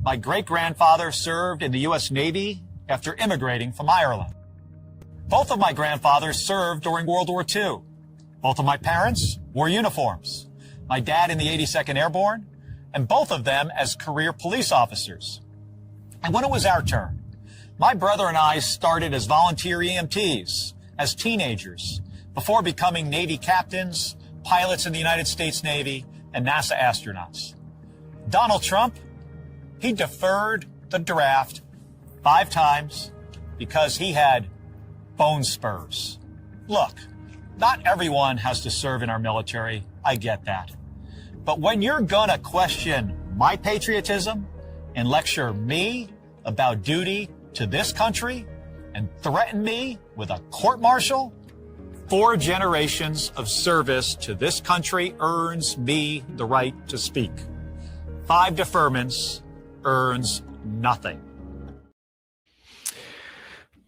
My great-grandfather served in the U.S. Navy after immigrating from Ireland. Both of my grandfathers served during World War II. Both of my parents wore uniforms. my dad in the 82nd Airborne, and both of them as career police officers. And when it was our turn, my brother and I started as volunteer EMTs as teenagers before becoming Navy captains, pilots in the United States Navy, and NASA astronauts. Donald Trump, he deferred the draft 5 times because he had bone spurs. Look, not everyone has to serve in our military. I get that. But when you're gonna question my patriotism and lecture me about duty to this country and threaten me with a court-martial, 4 generations of service to this country earns me the right to speak. 5 deferments earns nothing.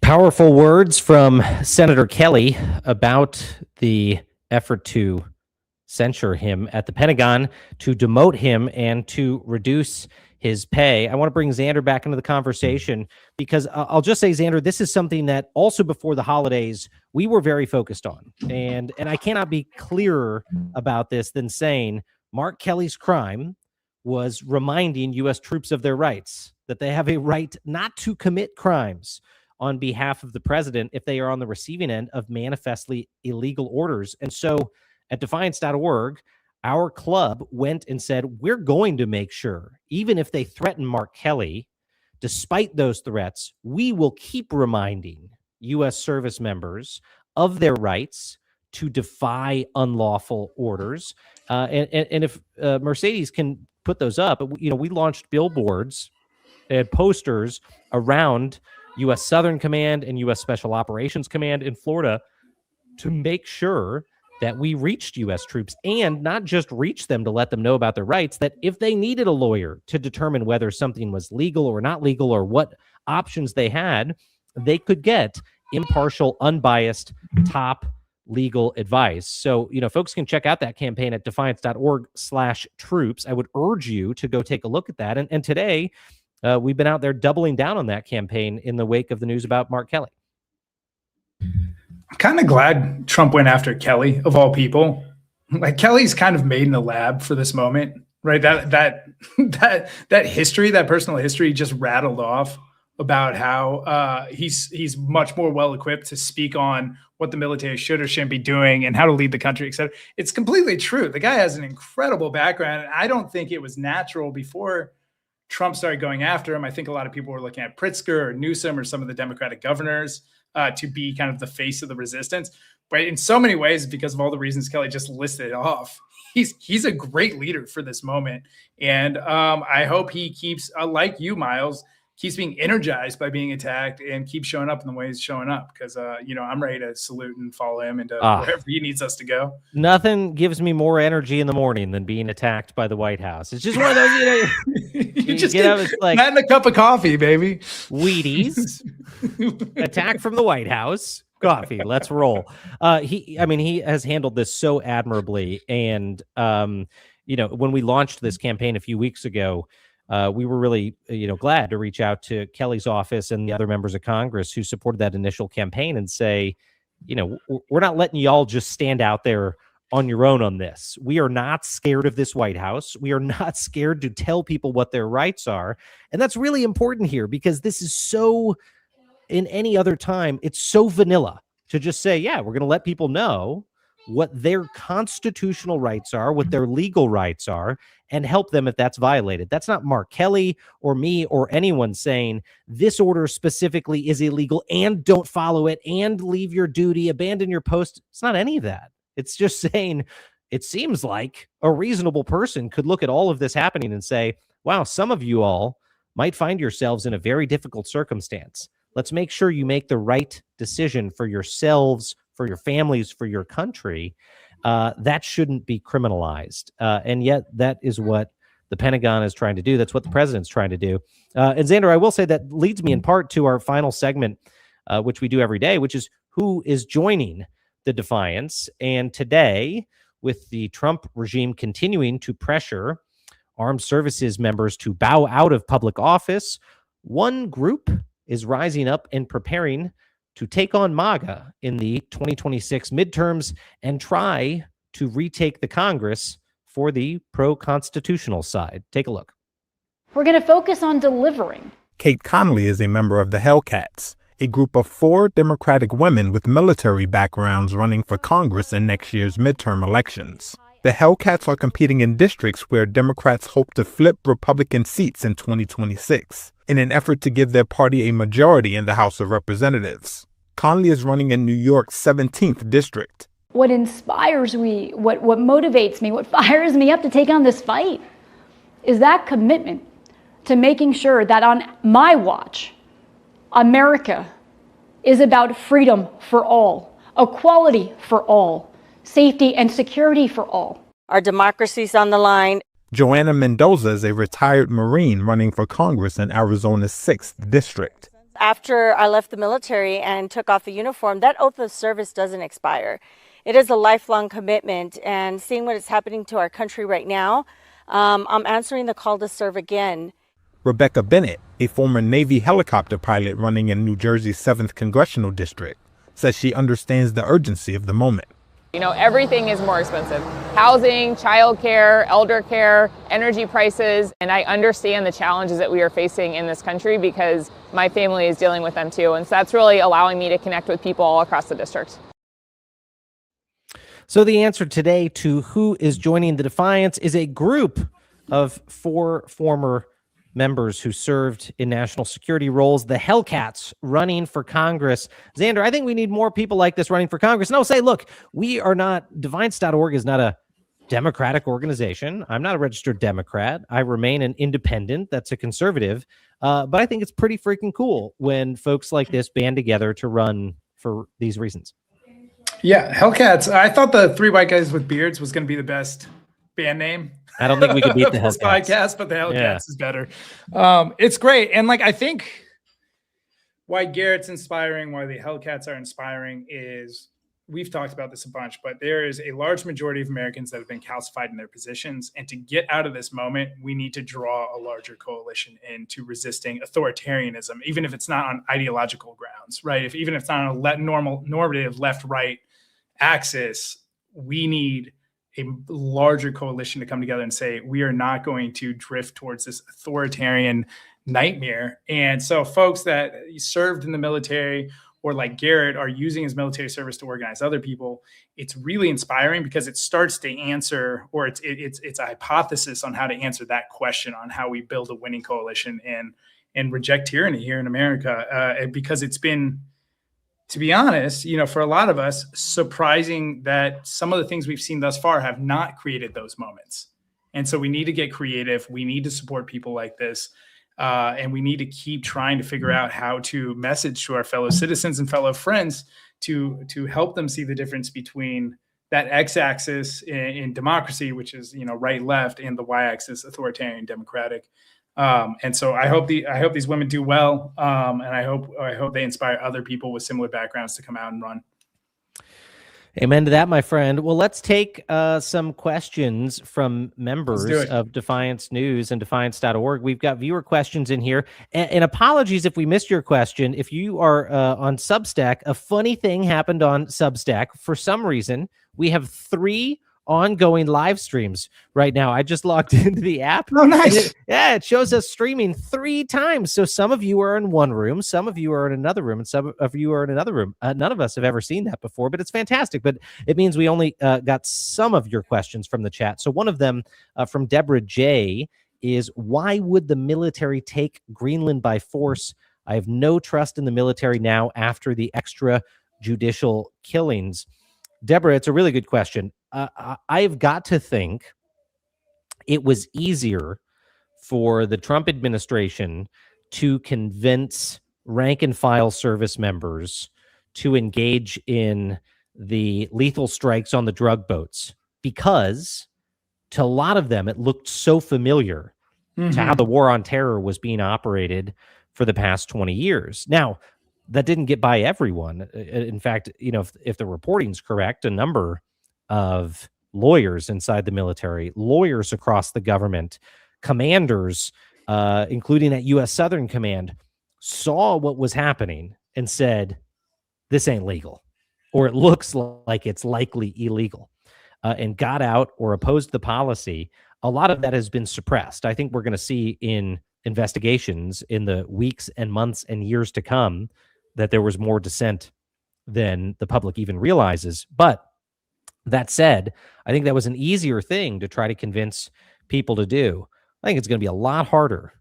Powerful words from Senator Kelly about the effort to censure him at the Pentagon, to demote him, and to reduce his pay. I want to bring Xander back into the conversation because I'll just say, Xander, this is something that also before the holidays we were very focused on. And I cannot be clearer about this than saying Mark Kelly's crime was reminding U.S. troops of their rights, that they have a right not to commit crimes on behalf of the president if they are on the receiving end of manifestly illegal orders. And so at defiance.org, our club went and said, we're going to make sure, even if they threaten Mark Kelly, despite those threats, we will keep reminding U.S. service members of their rights to defy unlawful orders. And if Mercedes can put those up, we launched billboards and posters around U.S. Southern Command and U.S. Special Operations Command in Florida to make sure that we reached U.S. troops, and not just reach them to let them know about their rights, that if they needed a lawyer to determine whether something was legal or not legal or what options they had, they could get impartial, unbiased, top legal advice. So, folks can check out that campaign at defiance.org/troops. I would urge you to go take a look at that. And today, we've been out there doubling down on that campaign in the wake of the news about Mark Kelly.
I'm kind of glad Trump went after Kelly, of all people. Like, Kelly's kind of made in the lab for this moment, right? That history, that personal history, just rattled off about how he's much more well equipped to speak on what the military should or shouldn't be doing and how to lead the country, et cetera. It's completely true. The guy has an incredible background, and I don't think it was natural before Trump started going after him. I think a lot of people were looking at Pritzker or Newsom or some of the Democratic governors to be kind of the face of the resistance. But in so many ways, because of all the reasons Kelly just listed off, he's a great leader for this moment. And I hope he keeps, like you, Miles, keeps being energized by being attacked and keeps showing up in the way he's showing up. Because, I'm ready to salute and follow him into wherever he needs us to go.
Nothing gives me more energy in the morning than being attacked by the White House. It's just one of those,
you just get up, it's like, not in a cup of coffee, baby.
Wheaties, attack from the White House, coffee. Let's roll. He has handled this so admirably. And, when we launched this campaign a few weeks ago, we were really, glad to reach out to Kelly's office and the other members of Congress who supported that initial campaign and say, we're not letting y'all just stand out there on your own on this. We are not scared of this White House. We are not scared to tell people what their rights are. And that's really important here because this is so, in any other time, it's so vanilla to just say, yeah, we're going to let people know what their constitutional rights are, what their legal rights are, and help them if that's violated. That's not Mark Kelly or me or anyone saying this order specifically is illegal and don't follow it and leave your duty, abandon your post. It's not any of that. It's just saying it seems like a reasonable person could look at all of this happening and say, wow, some of you all might find yourselves in a very difficult circumstance. Let's make sure you make the right decision for yourselves, for your families, for your country. That shouldn't be criminalized. And yet that is what the Pentagon is trying to do. That's what the president's trying to do. And Xander, I will say that leads me in part to our final segment, which we do every day, which is who is joining the Defiance. And today, with the Trump regime continuing to pressure armed services members to bow out of public office, one group is rising up and preparing to take on MAGA in the 2026 midterms and try to retake the Congress for the pro-constitutional side. Take a look.
We're going to focus on delivering.
Kate Connolly is a member of the Hellcats, a group of 4 Democratic women with military backgrounds running for Congress in next year's midterm elections. The Hellcats are competing in districts where Democrats hope to flip Republican seats in 2026 in an effort to give their party a majority in the House of Representatives. Connolly is running in New York's 17th district.
What inspires me, what motivates me, what fires me up to take on this fight is that commitment to making sure that on my watch, America is about freedom for all, equality for all, safety and security for all.
Our democracy's on the line.
Joanna Mendoza is a retired Marine running for Congress in Arizona's 6th district.
After I left the military and took off the uniform, that oath of service doesn't expire. It is a lifelong commitment, and seeing what is happening to our country right now, I'm answering the call to serve again.
Rebecca Bennett, a former Navy helicopter pilot running in New Jersey's 7th Congressional District, says she understands the urgency of the moment.
You know, everything is more expensive. Housing, childcare, elder care, energy prices, and I understand the challenges that we are facing in this country because my family is dealing with them too. And so that's really allowing me to connect with people all across the district.
So the answer today to who is joining the Defiance is a group of 4 former members who served in national security roles, the Hellcats running for Congress. Xander, I think we need more people like this running for Congress. And I'll say, look, we are not, defiance.org is not a Democratic organization. I'm not a registered Democrat. I remain an independent. That's a conservative. But I think it's pretty freaking cool when folks like this band together to run for these reasons.
Yeah, Hellcats. I thought the 3 white guys with beards was going to be the best band name.
I don't think we could beat the
Hellcats podcast, but the Hellcats is better. It's great. And like, I think why Garrett's inspiring, why the Hellcats are inspiring is, we've talked about this a bunch, but there is a large majority of Americans that have been calcified in their positions. And to get out of this moment, we need to draw a larger coalition into resisting authoritarianism, even if it's not on ideological grounds, right? Even if it's not on a normative left-right axis, we need a larger coalition to come together and say, we are not going to drift towards this authoritarian nightmare. And so folks that served in the military or like Garrett are using his military service to organize other people, it's really inspiring because it starts to answer, or it's a hypothesis on how to answer that question on how we build a winning coalition and reject tyranny here in America. Because it's been, to be honest, you know, for a lot of us, surprising that some of the things we've seen thus far have not created those moments. And so we need to get creative. We need to support people like this. And we need to keep trying to figure out how to message to our fellow citizens and fellow friends to help them see the difference between that x-axis in democracy, which is, you know, right, left, and the y-axis, authoritarian, democratic. And so I hope these women do well, and I hope they inspire other people with similar backgrounds to come out and run.
Amen to that, my friend. Well, let's take some questions from members of Defiance News and defiance.org. We've got viewer questions in here. And apologies if we missed your question. If you are on Substack, a funny thing happened on Substack. For some reason, we have 3 ongoing live streams right now. I just logged into the app.
Oh, nice.
It shows us streaming 3 times. So some of you are in one room, some of you are in another room, and some of you are in another room. None of us have ever seen that before, but it's fantastic. But it means we only got some of your questions from the chat. So one of them from Deborah J is, why would the military take Greenland by force? I have no trust in the military now after the extrajudicial killings. Deborah, it's a really good question. I've got to think it was easier for the Trump administration to convince rank and file service members to engage in the lethal strikes on the drug boats, because to a lot of them, it looked so familiar to how the war on terror was being operated for the past 20 years. Now, that didn't get by everyone. In fact, you know, if the reporting's correct, a number of lawyers inside the military, lawyers across the government, commanders, including at U.S. Southern Command, saw what was happening and said, this ain't legal, or it looks like it's likely illegal. and got out or opposed the policy, a lot of that has been suppressed. I think we're going to see in investigations in the weeks and months and years to come that there was more dissent than the public even realizes. But that said, I think that was an easier thing to try to convince people to do. I think it's going to be a lot harder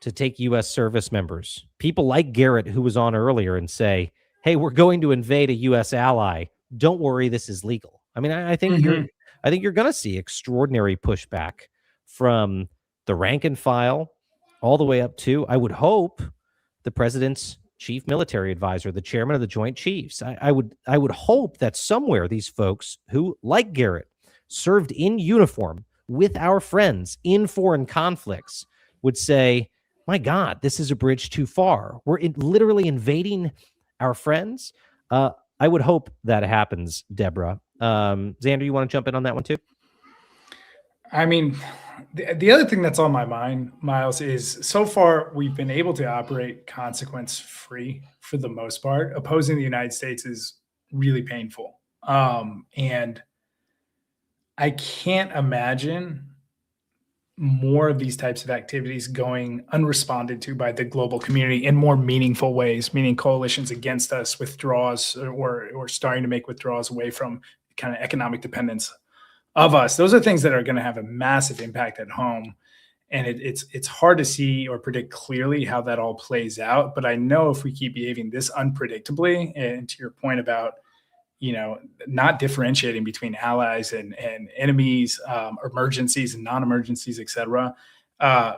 to take U.S. service members, people like Garrett, who was on earlier, and say, hey, we're going to invade a U.S. ally. Don't worry, this is legal. I mean, I think you're going to see extraordinary pushback from the rank and file all the way up to, I would hope, the president's chief military advisor, the chairman of the Joint Chiefs. I would hope that somewhere these folks who, like Garrett, served in uniform with our friends in foreign conflicts would say, my God, this is a bridge too far. We're literally invading our friends. I would hope that happens, Deborah. Xander, you want to jump in on that one too?
I mean, the other thing that's on my mind, Miles, is so far we've been able to operate consequence-free for the most part. Opposing the United States is really painful. And I can't imagine more of these types of activities going unresponded to by the global community in more meaningful ways, meaning coalitions against us, withdraws, or starting to make withdrawals away from kind of economic dependence of us. Those are things that are going to have a massive impact at home. And it's hard to see or predict clearly how that all plays out. But I know if we keep behaving this unpredictably, and to your point about, not differentiating between allies and enemies, emergencies and non-emergencies, et cetera,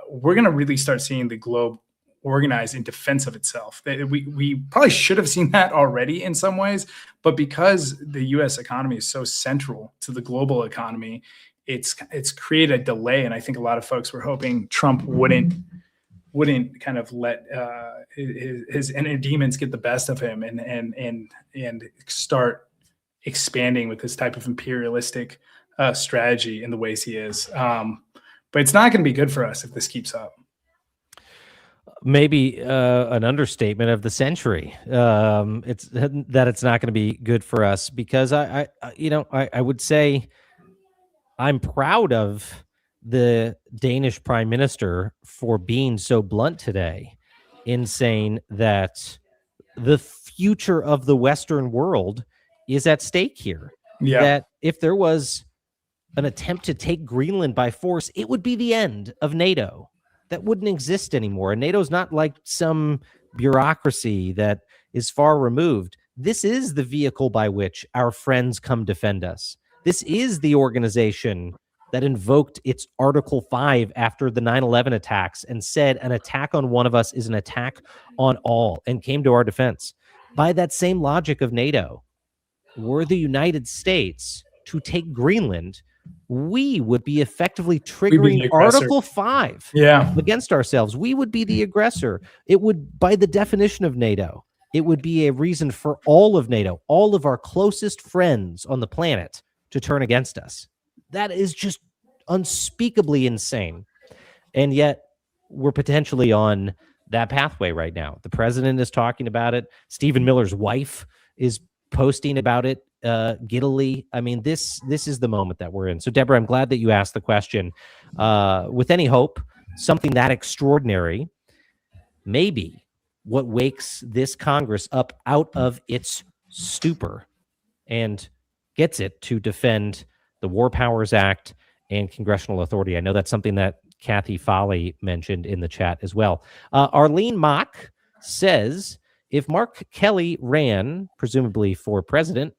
we're going to really start seeing the globe organized in defense of itself. We probably should have seen that already in some ways, but because the U.S. economy is so central to the global economy, it's created a delay. And I think a lot of folks were hoping Trump wouldn't kind of let his inner demons get the best of him and start expanding with this type of imperialistic strategy in the ways he is. But it's not going to be good for us if this keeps up.
Maybe an understatement of the century. It's not going to be good for us because I would say I'm proud of the Danish prime minister for being so blunt today in saying that the future of the Western world is at stake here.
Yeah.
That if there was an attempt to take Greenland by force, it would be the end of NATO. That wouldn't exist anymore. And NATO's not like some bureaucracy that is far removed. This is the vehicle by which our friends come defend us. This is the organization that invoked its Article 5 after the 9/11 attacks and said an attack on one of us is an attack on all and came to our defense. By that same logic of NATO, were the United States to take Greenland, we would be effectively triggering Article 5 against ourselves. We would be the aggressor. It would, by the definition of NATO, it would be a reason for all of NATO, all of our closest friends on the planet to turn against us. That is just unspeakably insane. And yet we're potentially on that pathway right now. The president is talking about it. Stephen Miller's wife is posting about it giddily. I mean, this is the moment that we're in. So, Deborah, I'm glad that you asked the question. With any hope, something that extraordinary, maybe what wakes this Congress up out of its stupor and gets it to defend the War Powers Act and congressional authority. I know that's something that Kathy Foley mentioned in the chat as well. Arlene Mock says, if Mark Kelly ran, presumably for president,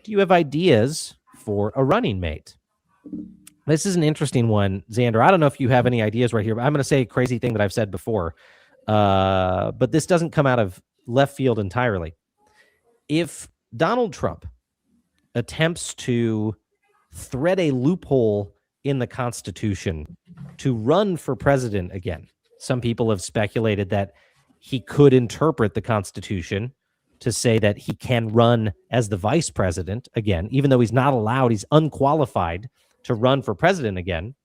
do you have ideas for a running mate? This is an interesting one, Xander. I don't know if you have any ideas right here, but I'm going to say a crazy thing that I've said before. But this doesn't come out of left field entirely. If Donald Trump attempts to thread a loophole in the Constitution to run for president again, some people have speculated that he could interpret the Constitution to say that he can run as the vice president again, even though he's not allowed, he's unqualified to run for president again.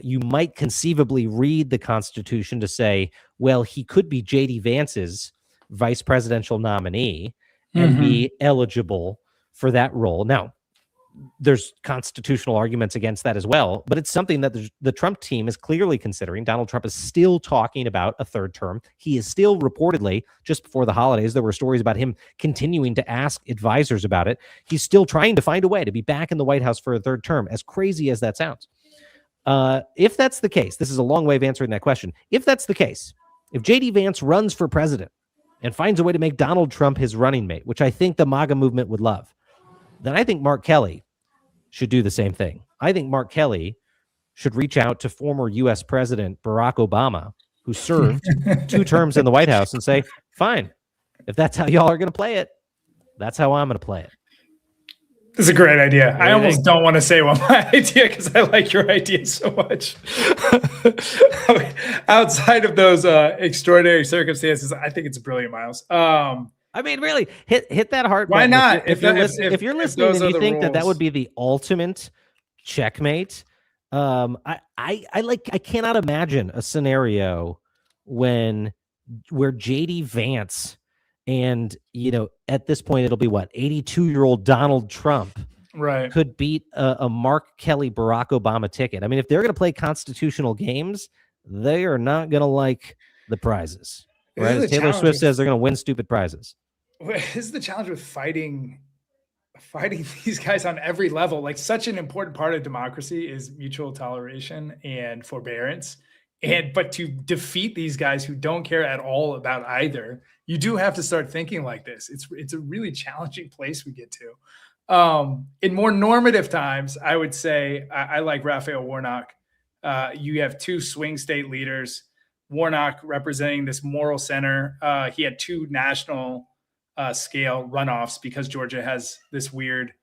You might conceivably read the Constitution to say, well, he could be J.D. Vance's vice presidential nominee and be eligible for that role. Now, there's constitutional arguments against that as well, but it's something that the Trump team is clearly considering. Donald Trump is still talking about a third term. He is still reportedly, just before the holidays, there were stories about him continuing to ask advisors about it. He's still trying to find a way to be back in the White House for a third term, as crazy as that sounds. If that's the case, this is a long way of answering that question. If that's the case, if J.D. Vance runs for president and finds a way to make Donald Trump his running mate, which I think the MAGA movement would love, then I think Mark Kelly should do the same thing. I think Mark Kelly should reach out to former U.S. President Barack Obama, who served 2 terms in the White House, and say, fine, if that's how y'all are going to play it, that's how I'm going to play it.
This is a great idea. I almost don't want to say what my idea, because I like your idea so much. Outside of those extraordinary circumstances, I think it's brilliant, Miles.
I mean, really, hit that heart
Why
button.
not?
If you're listening and you think that would be the ultimate checkmate, I cannot imagine a scenario where JD Vance and, at this point it'll be 82-year-old Donald Trump
right
could beat a Mark Kelly Barack Obama ticket. I mean, if they're going to play constitutional games, they are not going to like the prizes. Right? As Taylor Swift says, they're going to win stupid prizes.
This is the challenge with fighting these guys on every level. Like, such an important part of democracy is mutual toleration and forbearance. But to defeat these guys who don't care at all about either, you do have to start thinking like this. It's a really challenging place we get to. In more normative times, I would say I like Raphael Warnock. You have 2 swing state leaders. Warnock representing this moral center. He had 2 national scale runoffs, because Georgia has this weird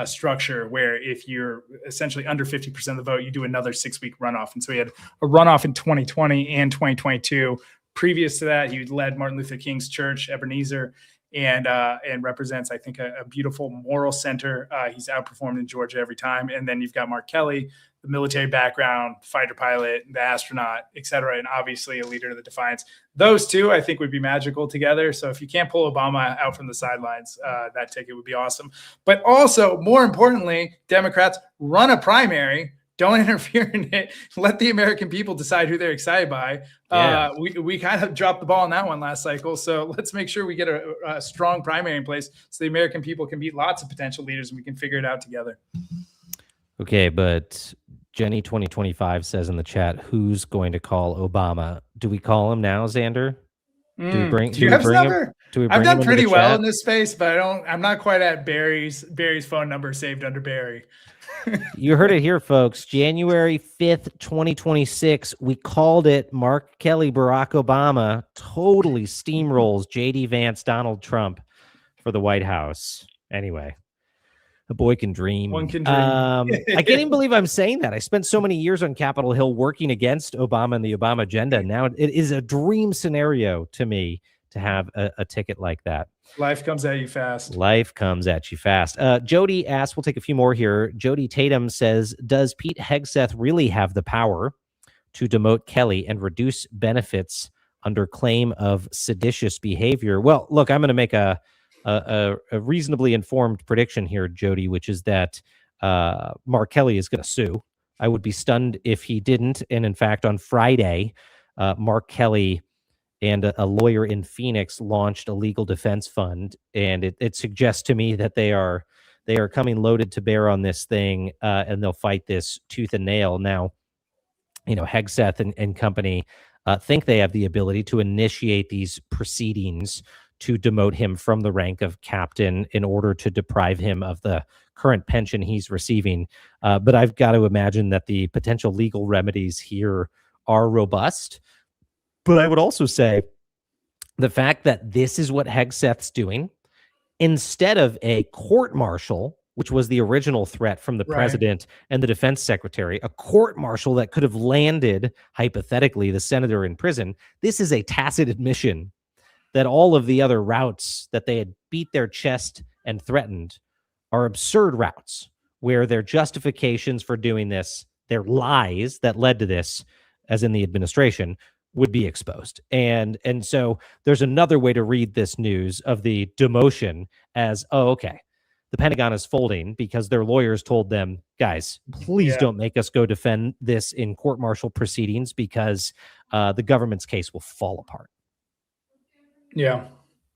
structure where if you're essentially under 50% of the vote, you do another 6-week runoff. And so he had a runoff in 2020 and 2022. Previous to that, he led Martin Luther King's church, Ebenezer, and represents, I think, a beautiful moral center. He's outperformed in Georgia every time. And then you've got Mark Kelly, the military background, fighter pilot, the astronaut, et cetera, and obviously a leader of the Defiance. Those 2, I think, would be magical together. So if you can't pull Obama out from the sidelines, that ticket would be awesome. But also, more importantly, Democrats, run a primary. Don't interfere in it. Let the American people decide who they're excited by.
Yeah.
We kind of dropped the ball on that one last cycle. So let's make sure we get a strong primary in place so the American people can beat lots of potential leaders and we can figure it out together.
Okay, but Jenny 2025 says in the chat, who's going to call Obama? Do we call him now, Xander? Do we bring him?
I've done pretty well in this space, but I'm not quite at Barry's phone number saved under Barry.
You heard it here, folks. January 5th, 2026. We called it. Mark Kelly, Barack Obama totally steamrolls JD Vance, Donald Trump for the White House. Anyway, a boy can dream.
One can dream.
I can't even believe I'm saying that. I spent so many years on Capitol Hill working against Obama and the Obama agenda. Now it is a dream scenario to me to have a ticket like that.
Life comes at you fast.
Life comes at you fast. Jody asks, we'll take a few more here. Jody Tatum says, does Pete Hegseth really have the power to demote Kelly and reduce benefits under claim of seditious behavior? Well, look, I'm going to make a reasonably informed prediction here, Jody, which is that Mark Kelly is going to sue. I would be stunned if he didn't. And in fact, on Friday, Mark Kelly and a lawyer in Phoenix launched a legal defense fund, and it suggests to me that they are coming loaded to bear on this thing, and they'll fight this tooth and nail. Now, Hegseth and company think they have the ability to initiate these proceedings to demote him from the rank of captain in order to deprive him of the current pension he's receiving. But I've got to imagine that the potential legal remedies here are robust. But I would also say the fact that this is what Hegseth's doing, instead of a court-martial, which was the original threat from the president and the defense secretary, a court-martial that could have landed, hypothetically, the senator in prison, this is a tacit admission that all of the other routes that they had beat their chest and threatened are absurd routes, where their justifications for doing this, their lies that led to this, as in the administration, would be exposed. And so there's another way to read this news of the demotion as, oh, okay, the Pentagon is folding because their lawyers told them, guys, please don't make us go defend this in court-martial proceedings because the government's case will fall apart.
Yeah.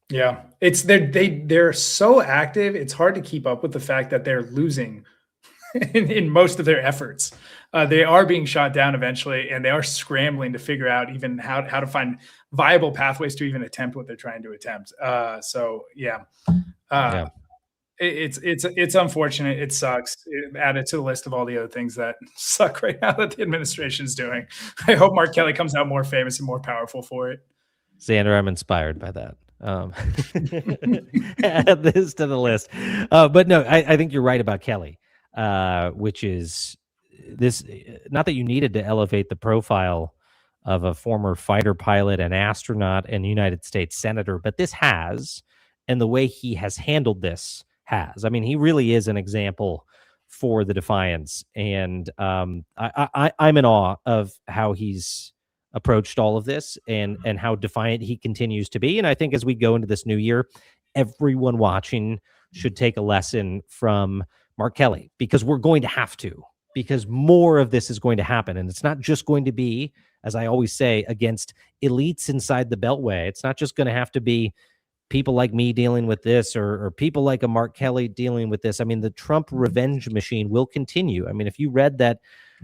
Yeah. It's they're so active. It's hard to keep up with the fact that they're losing in most of their efforts. They are being shot down eventually, and they are scrambling to figure out even how to find viable pathways to even attempt what they're trying to attempt. It's unfortunate. It sucks. Add it to the list of all the other things that suck right now that the administration is doing. I hope Mark Kelly comes out more famous and more powerful for it.
Xander, I'm inspired by that. Add this to the list. But no, I think you're right about Kelly, which is this, not that you needed to elevate the profile of a former fighter pilot and astronaut and United States senator, but this has, and the way he has handled this has. I mean, he really is an example for the Defiance, and I'm in awe of how he's approached all of this and how defiant he continues to be. And I think as we go into this new year, everyone watching should take a lesson from Mark Kelly, because we're going to have to, because more of this is going to happen. And it's not just going to be, as I always say, against elites inside the Beltway. It's not just going to have to be people like me dealing with this or people like a Mark Kelly dealing with this. I mean, the Trump revenge machine will continue. I mean, if you read that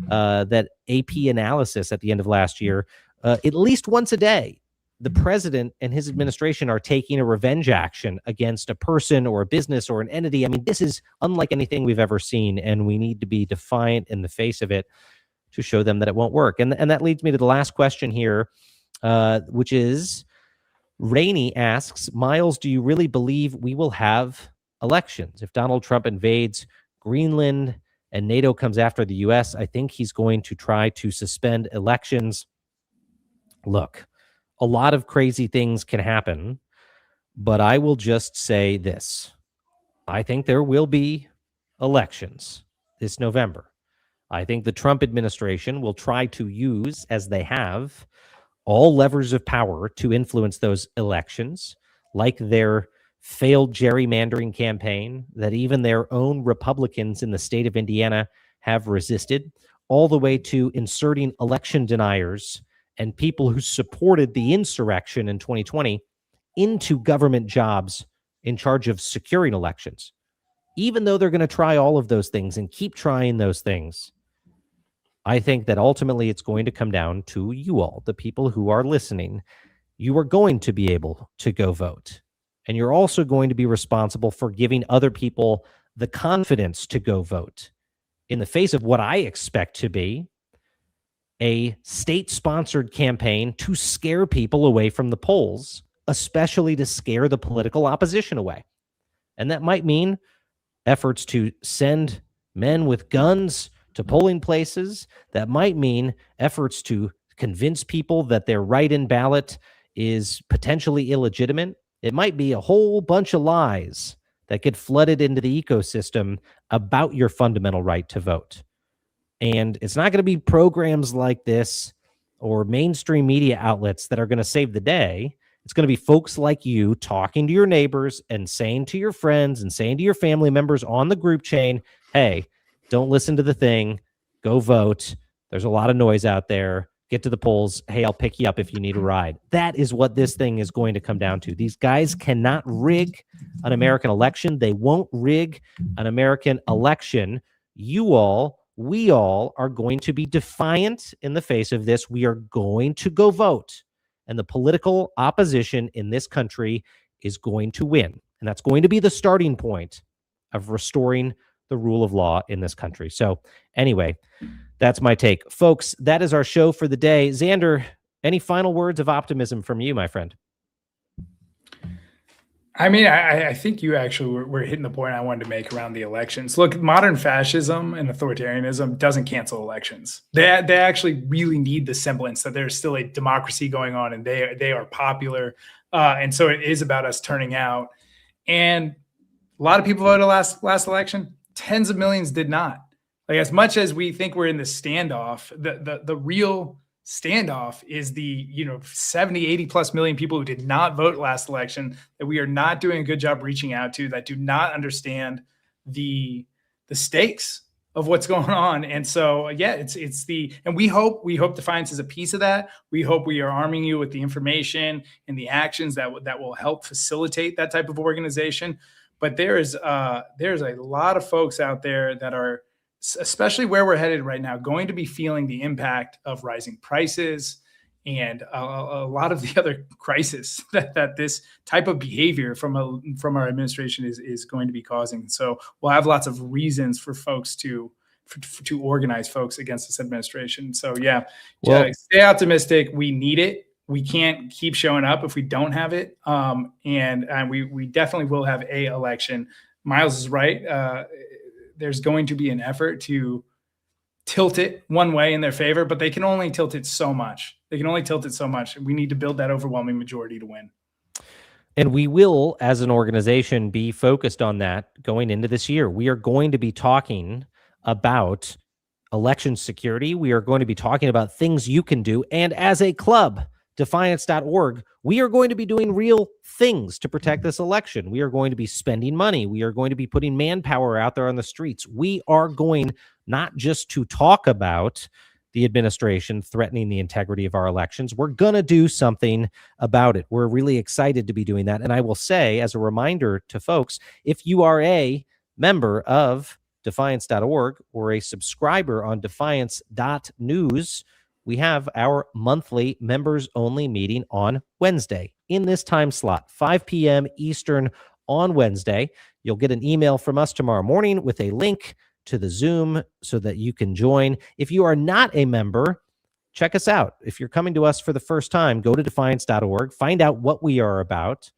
AP analysis at the end of last year, at least once a day, the president and his administration are taking a revenge action against a person or a business or an entity. I mean, this is unlike anything we've ever seen, and we need to be defiant in the face of it to show them that it won't work. And that leads me to the last question here, which is, Rainey asks, Miles, do you really believe we will have elections? If Donald Trump invades Greenland and NATO comes after the U.S., I think he's going to try to suspend elections. Look, a lot of crazy things can happen, but I will just say this. I think there will be elections this November. I think the Trump administration will try to use, as they have, all levers of power to influence those elections, like their failed gerrymandering campaign that even their own Republicans in the state of Indiana have resisted, all the way to inserting election deniers and people who supported the insurrection in 2020 into government jobs in charge of securing elections. Even though they're going to try all of those things and keep trying those things, I think that ultimately it's going to come down to you all, the people who are listening. You are going to be able to go vote. And you're also going to be responsible for giving other people the confidence to go vote in the face of what I expect to be a state-sponsored campaign to scare people away from the polls, especially to scare the political opposition away. And that might mean efforts to send men with guns to polling places. That might mean efforts to convince people that their write-in ballot is potentially illegitimate. It might be a whole bunch of lies that get flooded into the ecosystem about your fundamental right to vote. And it's not going to be programs like this or mainstream media outlets that are going to save the day. It's going to be folks like you talking to your neighbors and saying to your friends and saying to your family members on the group chain, hey, don't listen to the thing. Go vote. There's a lot of noise out there. Get to the polls. Hey, I'll pick you up if you need a ride. That is what this thing is going to come down to. These guys cannot rig an American election. They won't rig an American election. You all, we all are going to be defiant in the face of this. We are going to go vote. And the political opposition in this country is going to win. And that's going to be the starting point of restoring the rule of law in this country. So anyway, that's my take. Folks, that is our show for the day. Xander, any final words of optimism from you, my friend?
I mean, I think you actually were hitting the point I wanted to make around the elections. Look, modern fascism and authoritarianism doesn't cancel elections. They actually really need the semblance that there's still a democracy going on and they are popular. And so it is about us turning out. And a lot of people voted last election. Tens of millions did not. Like, as much as we think we're in the standoff, the real standoff is the 70, 80 plus million people who did not vote last election, that we are not doing a good job reaching out to, that do not understand the stakes of what's going on. And so, yeah, and we hope Defiance is a piece of that. We hope we are arming you with the information and the actions that will help facilitate that type of organization. But there's a lot of folks out there that are, especially where we're headed right now, going to be feeling the impact of rising prices and a lot of the other crisis that this type of behavior from our administration is going to be causing. So we'll have lots of reasons for folks to organize folks against this administration. So yeah, stay optimistic. We need it. We can't keep showing up if we don't have it. And we definitely will have a election. Miles is right. There's going to be an effort to tilt it one way in their favor, but they can only tilt it so much. We need to build that overwhelming majority to win.
And we will, as an organization, be focused on that going into this year. We are going to be talking about election security. We are going to be talking about things you can do. And as a club, defiance.org, we are going to be doing real things to protect this election. We are going to be spending money. We are going to be putting manpower out there on the streets. We are going not just to talk about the administration threatening the integrity of our elections. We're going to do something about it. We're really excited to be doing that. And I will say, as a reminder to folks, if you are a member of defiance.org or a subscriber on defiance.news, we have our monthly members-only meeting on Wednesday in this time slot, 5 p.m. Eastern on Wednesday. You'll get an email from us tomorrow morning with a link to the Zoom so that you can join. If you are not a member, check us out. If you're coming to us for the first time, go to defiance.org, find out what we are about.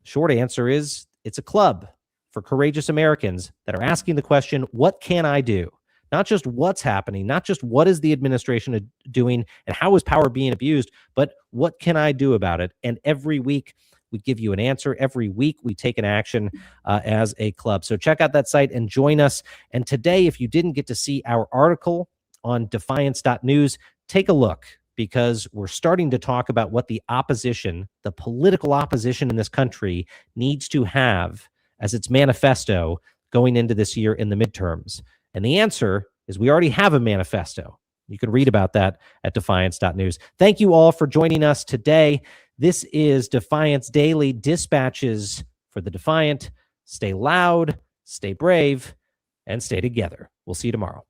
Short answer is it's a club for courageous Americans that are asking the question, what can I do? Not just what's happening, not just what is the administration doing and how is power being abused, but what can I do about it? And every week we give you an answer. Every week we take an action as a club. So check out that site and join us. And today, if you didn't get to see our article on defiance.news, take a look, because we're starting to talk about what the opposition, the political opposition in this country, needs to have as its manifesto going into this year in the midterms. And the answer is we already have a manifesto. You can read about that at defiance.news. Thank you all for joining us today. This is Defiance Daily Dispatches for the Defiant. Stay loud, stay brave, and stay together. We'll see you tomorrow.